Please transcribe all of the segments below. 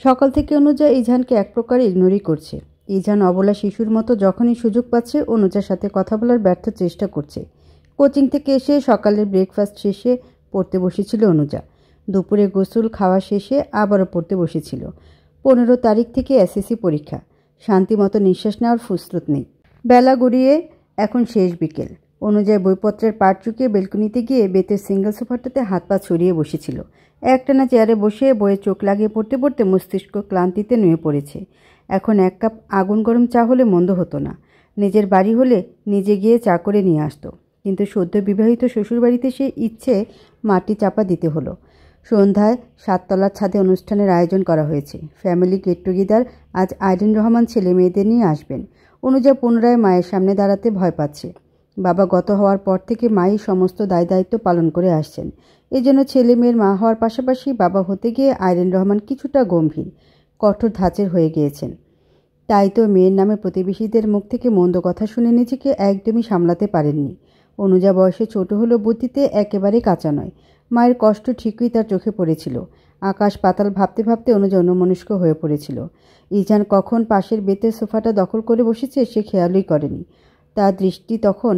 সকাল থেকে অনুজা ইজানকে এক প্রকার ইগনোরই করছে। ইজান অবলা শিশুর মতো যখনই সুযোগ পাচ্ছে অনুজার সাথে কথা বলার ব্যর্থ চেষ্টা করছে। কোচিং থেকে এসে সকালের ব্রেকফাস্ট শেষে পড়তে বসেছিল অনুজা। দুপুরে গোসল খাওয়া শেষে আবারও পড়তে বসেছিল। 15 তারিখ থেকে এসএসসি পরীক্ষা। শান্তিমতো নিঃশ্বাস নেওয়ার ফুসরত নেই। বেলা গড়িয়ে এখন শেষ বিকেল। অনুজা বইপত্রের পাট চুকিয়ে বেলকনিতে গিয়ে বেতের সিঙ্গেল সোফাটাতে হাত পা ছড়িয়ে বসেছিল। একটানা চেয়ারে বসে বইয়ে চোখ লাগিয়ে পড়তে পড়তে মস্তিষ্ক ক্লান্তিতে নুয়ে পড়েছে। এখন এক কাপ আগুন গরম চা হলে মন্দ হতো না। নিজের বাড়ি হলে নিজে গিয়ে চা করে নিয়ে আসতো, কিন্তু সদ্য বিবাহিত শ্বশুরবাড়িতে সে ইচ্ছে মাটি চাপা দিতে হলো। সন্ধ্যায় 7 তলার ছাদে অনুষ্ঠানের আয়োজন করা হয়েছে। Family get together. আজ আইরিন রহমান ছেলে মেয়েদের নিয়ে আসবেন। অনুজা পুনরায় মায়ের সামনে দাঁড়াতে ভয় পাচ্ছে। বাবা গত হওয়ার পর থেকে মাই সমস্ত দায় দায়িত্ব পালন করে আসছেন। এজন্য ছেলে মেয়ের মা হওয়ার পাশাপাশি বাবা হতে গিয়ে আইরিন রহমান কিছুটা গম্ভীর, কঠোর ধাঁচের হয়ে গিয়েছেন। তাই তো মেয়ের নামে প্রতিবেশীদের মুখ থেকে মন্দ কথা শুনে নিজেকে একদমই সামলাতে পারেননি। অনুজা বয়সে ছোট হলেও বুদ্ধিতে একেবারে কাঁচা নয়। মায়ের কষ্ট ঠিকই তার চোখে পড়েছিল। আকাশ পাতাল ভাবতে ভাবতে অনুজা অন্যমনস্ক হয়ে পড়েছিল। ইজান কখন পাশের বেতের সোফাটা দখল করে বসেছে সে খেয়ালই করেনি। তার দৃষ্টি তখন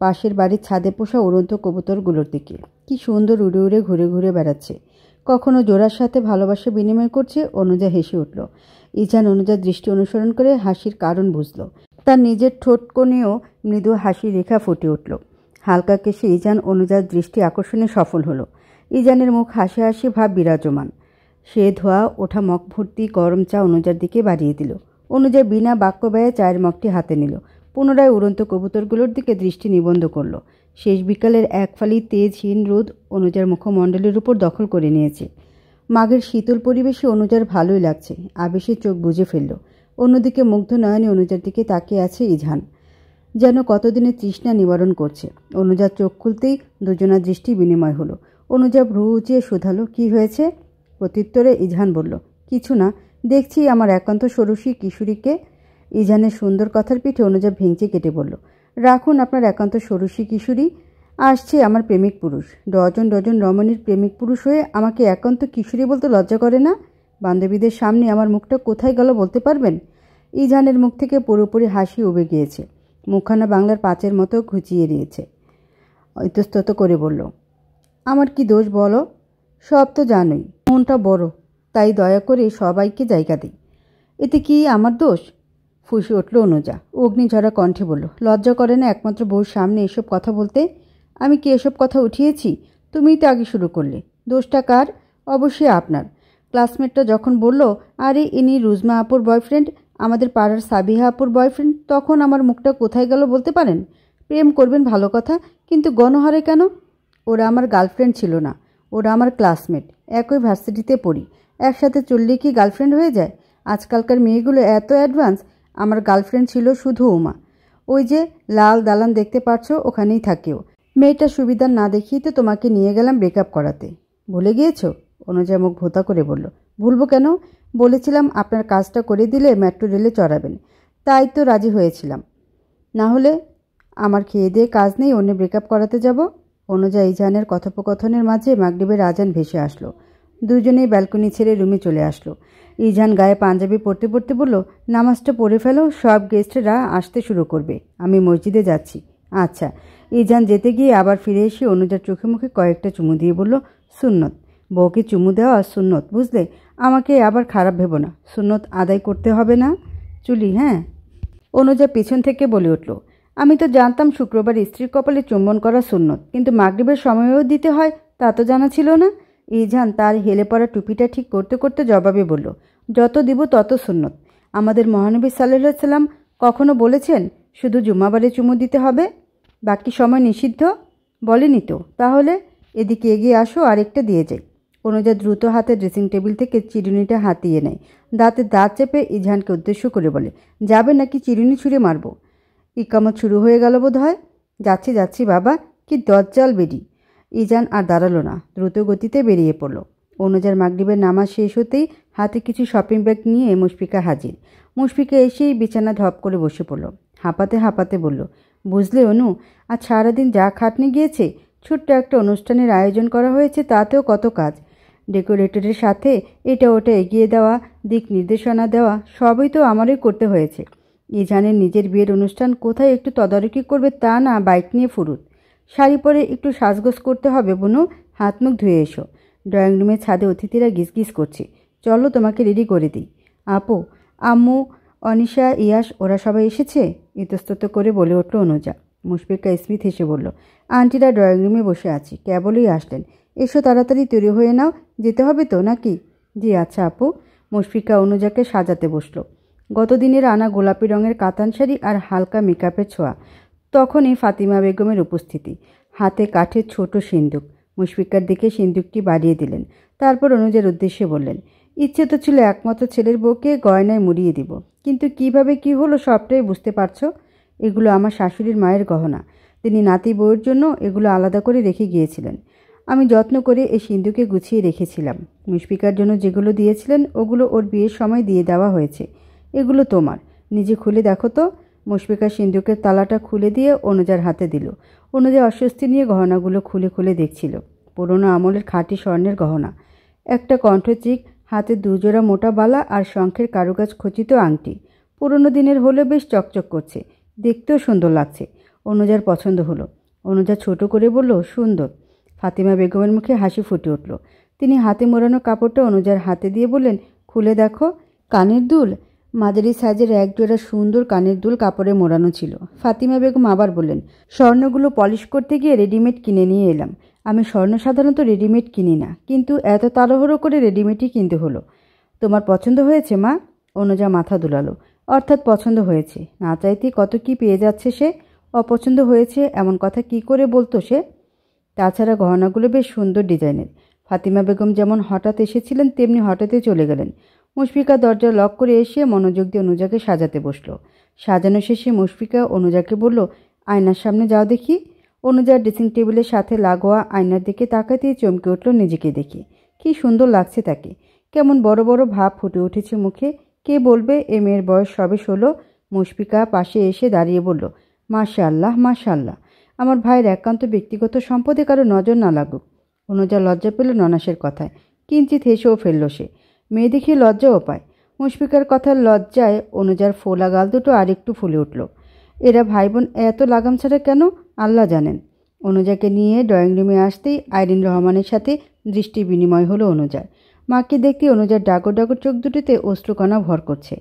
পাশের বাড়ির ছাদে পোষা উড়ন্ত কবুতরগুলোর দিকে। কি সুন্দর উড়ে উড়ে ঘুরে ঘুরে বেড়াচ্ছে। কখনো জোড়ার সাথে ভালোবাসা বিনিময় করছে। অনুজা হেসে উঠল। ইজান অনুজার দৃষ্টি অনুসরণ করে হাসির কারণ বুঝল। তার নিজের ঠোঁট কোণেও মৃদু হাসির রেখা ফুটে উঠল। হালকা কেশে ইজান অনুজার দৃষ্টি আকর্ষণে সফল হলো। ইজানের মুখ হাসি হাসি ভাব বিরাজমান। সে ধোয়া ওঠা মগ ভর্তি গরম চা অনুজার দিকে বাড়িয়ে দিল। অনুজা বিনা বাক্য ব্যয়ে চায়ের মগটি হাতে নিল। পুনরায় উড়ন্ত কবুতরগুলোর দিকে দৃষ্টি নিবন্ধ করল। শেষ বিকালের এক ফালি তেজহীন রোদ অনুজার মুখমণ্ডলের উপর দখল করে নিয়েছে। মাঘের শীতল পরিবেশে অনুজার ভালোই লাগছে। আবেশে চোখ বুজে ফেলল। অন্যদিকে মুগ্ধ নয়নে অনুজার দিকে তাকিয়ে আছে ইজান, যেন কতদিনের তৃষ্ণা নিবারণ করছে। অনুজার চোখ খুলতেই দুজনার দৃষ্টি বিনিময় হলো। অনুজা ভ্রু উঁচিয়ে শোধালো, কি হয়েছে? প্রত্যুত্তরে ইজান বলল, কিছু না, দেখছি আমার একান্ত ষোড়শী কিশোরীকে। ইজানের সুন্দর কথার পিঠে অনুজা ভেঙচি কেটে বলল, রাখুন আপনার একান্ত ষোড়শী কিশোরী। আসছে আমার প্রেমিক পুরুষ। ডজন ডজন রমণীর প্রেমিক পুরুষ হয়ে আমাকে একান্ত কিশোরী বলতে লজ্জা করে না? বান্ধবীদের সামনে আমার মুখটা কোথায় গেল বলতে পারবেন? ইজানের মুখ থেকে পুরোপুরি হাসি উবে গিয়েছে। মুখখানা বাংলার পাঁচের মতো ঘুচিয়ে দিয়েছে। ইতস্তত করে বলল, আমার কি দোষ বলো? সব তো জানোই, মনটা বড়, তাই দয়া করে সবাইকে জায়গা দিই। এতে কি আমার দোষ? ফুঁসে উঠল অনুজা। অগ্নিঝরা কণ্ঠে বলল, লজ্জা করে না একমাত্র বউর সামনে এসব কথা বলতে? আমি কি এসব কথা উঠিয়েছি? তুমিই তো আগে শুরু করলে। দোষটা কার? অবশ্যই আপনার। ক্লাসমেটটা যখন বলল, আরে ইনি রুজমা আপুর বয়ফ্রেন্ড, আমাদের পাড়ার সাবিহা আপুর বয়ফ্রেন্ড, তখন আমার মুখটা কোথায় গেল বলতে পারেন? প্রেম করবেন ভালো কথা, কিন্তু গণহারে কেন? ওরা আমার গার্লফ্রেন্ড ছিল না, ওরা আমার ক্লাসমেট। একই ভার্সিটিতে পড়ি। একসাথে চললে কি গার্লফ্রেন্ড হয়ে যায়? আজকালকার মেয়েগুলো এত অ্যাডভান্স। আমার গার্লফ্রেন্ড ছিল শুধু উমা। ওই যে লাল দালান দেখতে পাচ্ছ, ওখানেই থাকেও। মেয়েটা সুবিধা না দেখিয়ে তো তোমাকে নিয়ে গেলাম ব্রেকআপ করাতে। ভুলে গিয়েছ? অনুজা মুখ ভোতা করে বলল, ভুলবো কেন? বলেছিলাম আপনার কাজটা করে দিলে মেট্রো রেলে চড়াবেন, তাই তো রাজি হয়েছিলাম। না হলে আমার খেয়ে দিয়ে কাজ নেই অন্য ব্রেকআপ করাতে যাব? অনুজা ইজানের কথোপকথনের মাঝে মাগরিবের আজান ভেসে আসলো। দুজনেই ব্যালকনি ছেড়ে রুমে চলে আসলো। ইজান গায়ে পাঞ্জাবি পরতে পরতে বলল, নামাজটা পড়ে ফেলো, সব গেস্টরা আসতে শুরু করবে, আমি মসজিদে যাচ্ছি। আচ্ছা। ইজান যেতে গিয়ে আবার ফিরে এসে অনুজার চোখে মুখে কয়েকটা চুমু দিয়ে বলল, সুন্নত। বউকে চুমু দেওয়া সুন্নত, বুঝলে? আমাকে আবার খারাপ ভেবো না, সুন্নত আদায় করতে হবে না চুলি, হ্যাঁ? অনুজা পিছন থেকে বলে উঠল, আমি তো জানতাম শুক্রবার স্ত্রীর কপালে চুম্বন করা সুন্নত, কিন্তু মাগরিবের সময়ও দিতে হয় তা তো জানা ছিল না। ইজান তার হেলে পড়া টুপিটা ঠিক করতে করতে জবাবে বলল, যত দিব তত সুন্নত। আমাদের মহানবী সাল্লাল্লাহু আলাইহি সাল্লাম কখনো বলেছেন শুধু জুমাবারে চুমু দিতে হবে, বাকি সময় নিষিদ্ধ? বলেনি তো। তাহলে এদিকে এগিয়ে আসো, আরেকটা দিয়ে যাই। অনুজা দ্রুত হাতে ড্রেসিং টেবিল থেকে চিরুনিটা হাতিয়ে নেয়। দাঁতে দাঁত চেপে ইজানকে উদ্দেশ্য করে বলে, যাবে নাকি চিরুনি ছুঁড়ে মারব? ইকামত শুরু হয়ে গেল বোধ হয়। যাচ্ছি যাচ্ছি বাবা, কি দজ্জাল বেরি। ইজান আর দাঁড়ালো না, দ্রুত গতিতে বেরিয়ে পড়ল। অনুজার মাগরিবের নামাজ শেষ হতেই হাতে কিছু শপিং ব্যাগ নিয়ে মুশফিকা হাজির। মুশফিকা এসেই বিছানা ধপ করে বসে পড়ল। হাঁপাতে হাঁপাতে বলল, বুঝলে অনু, আজ সারাদিন যা খাটনি গিয়েছে। ছোট্ট একটা অনুষ্ঠানের আয়োজন করা হয়েছে, তাতেও কত কাজ। ডেকোরেটরের সাথে এটা ওটা এগিয়ে দেওয়া, দিক নির্দেশনা দেওয়া সবই তো আমারই করতে হয়েছে। ইজানের নিজের বিয়ের অনুষ্ঠান কোথায় একটু তদারকি করবে তা না, বাইক নিয়ে ফুরুত। শাড়ি পরে একটু সাজগোজ করতে হবে বুনু, হাত মুখ ধুয়ে এসো। ড্রয়িং রুমের ছাদে অতিথিরা গিজগিজ করছে, চলো তোমাকে রেডি করে দিই। আপু, আম্মু, অনিশা, ইয়াস ওরা সবাই এসেছে? ইতস্তত করে বলে উঠল অনুজা। মুশফিকা স্মিথ হেসে বলল, আন্টিরা ড্রয়িং রুমে বসে আছি, কেবলই আসলেন। এসো তাড়াতাড়ি তৈরি হয়ে নাও, যেতে হবে তো নাকি? জি আচ্ছা আপু। মুশফিকা অনুজাকে সাজাতে বসল। গতদিনের আনা গোলাপি রঙের কাতান শাড়ি আর হালকা মেকআপের ছোঁয়া। তখনই ফাতিমা বেগমের উপস্থিতি, হাতে কাঠের ছোট সিন্দুক। মুশফিকার দিকে সিন্দুকটি বাড়িয়ে দিলেন, তারপর অনুজার উদ্দেশ্যে বললেন, ইচ্ছে তো ছিল একমাত্র ছেলের বউকে গয়নায় মুড়িয়ে দিব, কিন্তু কিভাবে কি হলো সবটাই বুঝতে পারছো। এগুলো আমার শাশুড়ির মায়ের গহনা, তিনি নাতি বউয়ের জন্য এগুলো আলাদা করে রেখে গিয়েছিলেন। আমি যত্ন করে এই সিন্দুকে গুছিয়ে রেখেছিলাম। মুশফিকার জন্য যেগুলো দিয়েছিলেন ওগুলো ওর বিয়ের সময় দিয়ে দেওয়া হয়েছে। এগুলো তোমার, নিজে খুলে দেখো তো। মুশফিকা সিন্দুকের তালাটা খুলে দিয়ে অনুজার হাতে দিল। অনুজা অস্বস্তি নিয়ে গহনাগুলো খুলে খুলে দেখছিল। পুরোনো আমলের খাঁটি স্বর্ণের গহনা, একটা কণ্ঠচিক, হাতে দুজোড়া মোটা বালা আর শঙ্খের কারুকাজ খচিত আংটি। পুরনো দিনের হলেও বেশ চকচক করছে, দেখতেও সুন্দর লাগছে। অনুজার পছন্দ হলো। অনুজা ছোট করে বলল, সুন্দর। ফাতিমা বেগমের মুখে হাসি ফুটে উঠল। তিনি হাতে মোড়ানো কাপড়টা অনুজার হাতে দিয়ে বললেন, খুলে দেখো। কানের দুল, মাঝারি সাইজের একজোড়া সুন্দর কানের দুল কাপড়ে মোড়ানো ছিল। ফাতিমা বেগম আবার বললেন, স্বর্ণগুলো পলিশ করতে গিয়ে রেডিমেড কিনে নিয়ে এলাম। আমি স্বর্ণ সাধারণত রেডিমেড কিনি না, কিন্তু এত তাড়াহুড়ো করে রেডিমেডই কিনতে হলো। তোমার পছন্দ হয়েছে মা? অনুজা মাথা দুলালো। অর্থাৎ পছন্দ হয়েছে, না চাইতে কত কি পেয়ে যাচ্ছে সে। অপছন্দ হয়েছে এমন কথা কি করে বলতো সে? তাছাড়া গহনাগুলো বেশ সুন্দর ডিজাইনের। ফাতিমা বেগম যেমন হঠাৎ এসেছিলেন তেমনি হঠাৎই চলে গেলেন। মুশফিকা দরজা লক করে এসে মনোযোগ দিয়ে অনুজাকে সাজাতে বসলো। সাজানো শেষে মুশফিকা অনুজাকে বলল, আয়নার সামনে যাও দেখি। অনুজা ড্রেসিং টেবিলের সাথে লাগোয়া আয়নার দিকে তাকাতেই চমকে উঠল নিজেকে দেখে। কি সুন্দর লাগছে তাকে, কেমন বড় বড় ভাব ফুটে উঠেছে মুখে। কে বলবে এ মেয়ের বয়স সবে 16। মুশফিকা পাশে এসে দাঁড়িয়ে বলল, মাশাআল্লাহ মাশাআল্লাহ, আমার ভাইয়ের একান্ত ব্যক্তিগত সম্পদে কারো নজর না লাগুক। অনুজা লজ্জা পেল ননাসের কথায়, কিঞ্চিত হেসেও ফেলল সে। মেয়ে দেখে লজ্জাও পায়। মুশফিকার কথার লজ্জায় অনুজার ফোলা গাল দুটো আরেকটু ফুলে উঠল। এরা ভাই বোন এত লাগাম ছাড়া কেন আল্লাহ জানেন। অনুজাকে নিয়ে ড্রয়িং রুমে আসতেই আইরিন রহমানের সাথে দৃষ্টি বিনিময় হলো অনুজার। মাকে দেখতে অনুজার ডাগর ডাগর চোখ দুটিতে অশ্রুকণা ভর করছে।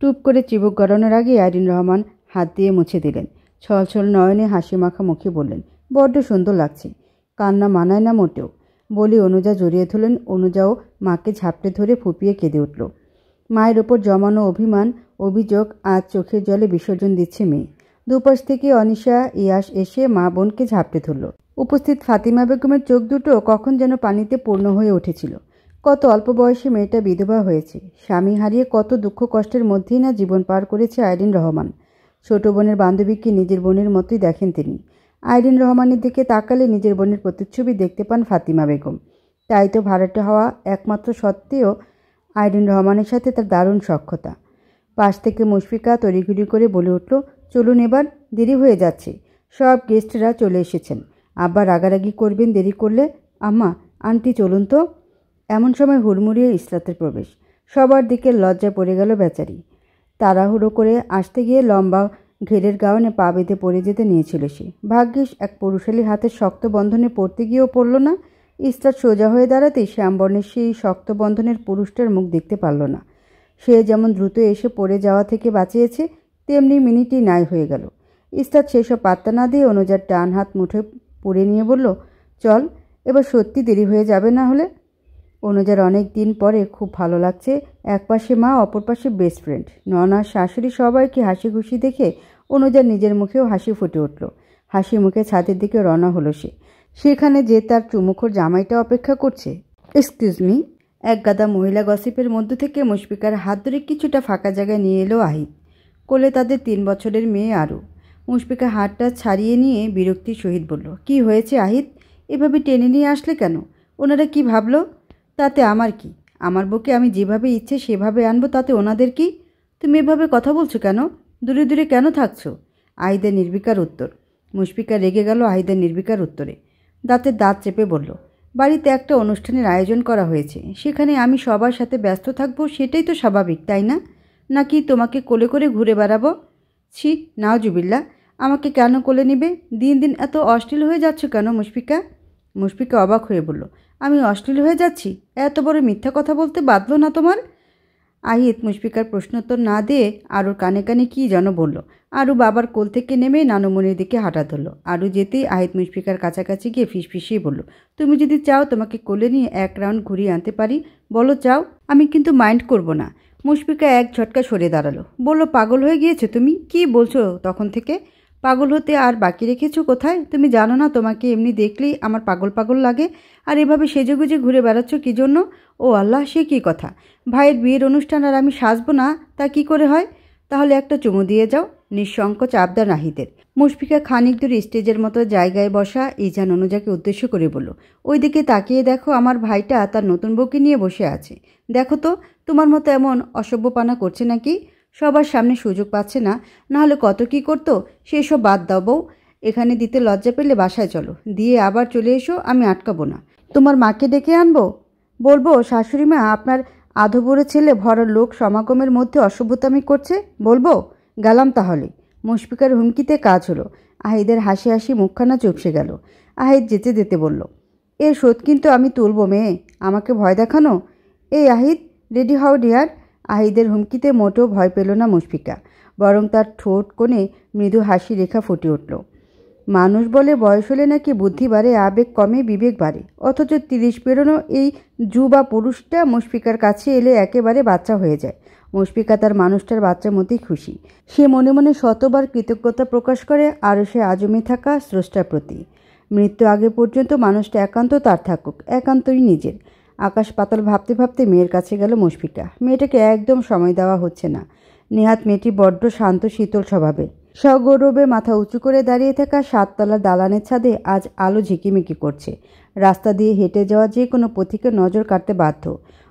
টুপ করে চিবুক গড়ানোর আগে আইরিন রহমান হাত দিয়ে মুছে দিলেন। ছলছল নয়নে হাসি মাখা মুখে বললেন, বড্ড সুন্দর লাগছে, কান্না মানায় না মোটেও। বলে অনুজা জড়িয়ে ধরলেন। অনুজাও মাকে ঝাপটে ধরে ফুপিয়ে কেঁদে উঠল। মায়ের ওপর জমানো অভিমান, অভিযোগ আজ চোখের জলে বিসর্জন দিচ্ছে মেয়ে। দুপাশ থেকে অনিশা, ইয়াস এসে মা বোনকে ঝাপটে ধরল। উপস্থিত ফাতিমা বেগমের চোখ দুটো কখন যেন পানিতে পূর্ণ হয়ে উঠেছিল। কত অল্প বয়সে মেয়েটা বিধবা হয়েছে, স্বামী হারিয়ে কত দুঃখ কষ্টের মধ্যেই না জীবন পার করেছে আইরিন রহমান। ছোট বোনের বান্ধবীকে নিজের বোনের মতোই দেখেন তিনি। আইরিন রহমানের দিকে তাকালে নিজের বোনের প্রতিচ্ছবি দেখতে পান ফাতিমা বেগম। তাই তো ভাড়াটে হওয়া একমাত্র সত্ত্বেও আইরিন রহমানের সাথে তার দারুণ সখ্যতা। পাশ থেকে মুশফিকা তড়িঘড়ি করে বলে উঠল, চলুন এবার, দেরি হয়ে যাচ্ছে। সব গেস্টরা চলে এসেছেন, আব্বা রাগারাগি করবেন দেরি করলে। আম্মা, আন্টি চলুন তো। এমন সময় হুড়মুড়িয়ে ইসরাতের প্রবেশ। সবার দিকে লজ্জায় পড়ে গেল বেচারি। তাড়াহুড়ো করে আসতে গিয়ে লম্বা ঘেরের গাউনে পা বেঁধে পড়ে যেতে নিয়েছিল সে। ভাগ্যিস এক পুরুষালীর হাতের শক্ত বন্ধনে পড়তে গিয়েও পড়ল না। ইসরাত সোজা হয়ে দাঁড়াতেই শ্যামবর্ণের সেই শক্ত বন্ধনের পুরুষটার মুখ দেখতে পারল না। সে যেমন দ্রুত এসে পড়ে যাওয়া থেকে বাঁচিয়েছে, তেমনি মিনিটই নাই হয়ে গেল। ইসরাত সেসব পাত্তা না দিয়ে অনুজার ডান হাত মুঠে পুড়ে নিয়ে বলল, চল, এবার সত্যি দেরি হয়ে যাবে না হলে। অনুজার অনেক দিন পরে খুব ভালো লাগছে। এক পাশে মা, অপর পাশে বেস্ট ফ্রেন্ড, ননা, শাশুড়ি সবাইকে হাসি খুশি দেখে অনুজার নিজের মুখেও হাসি ফুটে উঠল। হাসি মুখে ছাদের দিকে রওনা হলো সে। সেখানে যে তার চুমুখোর জামাইটা অপেক্ষা করছে। Excuse me. এক গাদা মহিলা গসিপের মধ্য থেকে মুশফিকার হাত ধরে কিছুটা ফাঁকা জায়গায় নিয়ে এলো আহিত। কোলে তাদের 3 বছরের মেয়ে আরু। মুশফিকা হাতটা ছাড়িয়ে নিয়ে বিরক্তির সহিত বলল, কি হয়েছে আহিত, এভাবে টেনে নিয়ে আসলে কেন? ওনারা কি ভাবলো? তাতে আমার কি? আমার বউকে আমি যেভাবে ইচ্ছে সেভাবে আনবো, তাতে ওনাদের কি? তুমি এভাবে কথা বলছো কেন? দূরে দূরে কেন থাকছো? আহিদের নির্বিকার উত্তর। মুশফিকা রেগে গেল আহিদের নির্বিকার উত্তরে। দাঁতে দাঁত চেপে বলল, বাড়িতে একটা অনুষ্ঠানের আয়োজন করা হয়েছে, সেখানে আমি সবার সাথে ব্যস্ত থাকবো, সেটাই তো স্বাভাবিক, তাই না? নাকি তোমাকে কোলে করে ঘুরে বেড়াবো? ছি, নাওজুবিল্লাহ, আমাকে কেন কোলে নিবে? দিন দিন এত অশ্লীল হয়ে যাচ্ছ কেন মুশফিকা? মুশফিকা অবাক হয়ে বলল, আমি অশ্লীল হয়ে যাচ্ছি? এত বড় মিথ্যা কথা বলতে বাধলো না তোমার? আহিত মুশফিকার প্রশ্নোত্তর না দিয়ে আরুর কানে কানে কী যেন বলল। আরু বাবার কোল থেকে নেমে নানুমণির দিকে হাঁটা ধরল। আরু যেতেই আহিত মুশফিকার কাছাকাছি গিয়ে ফিসফিসিয়ে বলল, তুমি যদি চাও তোমাকে কোলে নিয়ে এক রাউন্ড ঘুরিয়ে আনতে পারি। বলো চাও, আমি কিন্তু মাইন্ড করব না। মুশফিকা এক ঝটকা সরে দাঁড়ালো, বলল, পাগল হয়ে গিয়েছো তুমি? কি বলছো তখন থেকে? পাগল হতে আর বাকি রেখেছো কোথায়? তুমি জানো না তোমাকে এমনি দেখলেই আমার পাগল পাগল লাগে? আর এভাবে সেজেগুজে ঘুরে বেড়াচ্ছ কী জন্য? ও আল্লাহ, সে কী কথা! ভাইয়ের বিয়ের অনুষ্ঠান আর আমি সাজবো না তা কি করে হয়? তাহলে একটা চুমু দিয়ে যাও, নিঃসংকোচ আবদার নাহিদের। মুশফিকা খানিক দূরে স্টেজের মতো জায়গায় বসা ইজান অনুজাকে উদ্দেশ্য করে বলল, ওইদিকে তাকিয়ে দেখো, আমার ভাইটা তার নতুন বউকে নিয়ে বসে আছে। দেখো তো, তোমার মতো এমন অসভ্যপানা করছে নাকি? সবার সামনে সুযোগ পাচ্ছে না, নাহলে কত কি করতো। সেসব বাদ দাও বউ, এখানে দিতে লজ্জা পেলে বাসায় চলো, দিয়ে আবার চলে এসো, আমি আটকাবো না। তোমার মাকে ডেকে আনবো, বলবো শাশুড়ি মা আপনার আধবুড়ো ছেলে ভরা লোক সমাগমের মধ্যে অসভ্যতামি করছে, বলবো? গেলাম তাহলে। মুশফিকার হুমকিতে কাজ হলো। আহিদের হাসি হাসি মুখখানা চুপসে গেল। আহিদ যেতে যেতে বলল, এর শোধ কিন্তু আমি তুলব মেয়ে, আমাকে ভয় দেখানো। এই আহিদ, রেডি হও ডিয়ার। আহিদের হুমকিতে মোটেও ভয় পেল না মুশফিকা, বরং তার ঠোঁট কোণে মৃদু হাসি রেখা ফুটে উঠল। মানুষ বলে বয়স হলে নাকি বুদ্ধি বাড়ে, আবেগ কমে, বিবেক বাড়ে, অথচ 30 পেরোনো এই যুবা পুরুষটা মুশফিকার কাছে এলে একেবারে বাচ্চা হয়ে যায়। মুশফিকা তার মানুষটার বাচ্চার মতোই খুশি। সে মনে মনে শতবার কৃতজ্ঞতা প্রকাশ করে আরও সে আজমে থাকা স্রষ্টার প্রতি। মৃত্যু আগে পর্যন্ত মানুষটা একান্ত তার থাকুক, একান্তই নিজের। আকাশ পাতাল ভাবতে ভাবতে মেয়ের কাছে গেল মুশফিকা। মেয়েটাকে একদম সময় দেওয়া হচ্ছে না। নেহাত মেয়েটি বড্ড শান্ত শীতল স্বভাবের। সগৌরবে মাথা উঁচু করে দাঁড়িয়ে থাকা 7 তলার দালানের ছাদে আজ আলো ঝিকিমিকি করছে। রাস্তা দিয়ে হেঁটে যাওয়া যে কোনো পথিকে নজর কাটতে বাধ্য।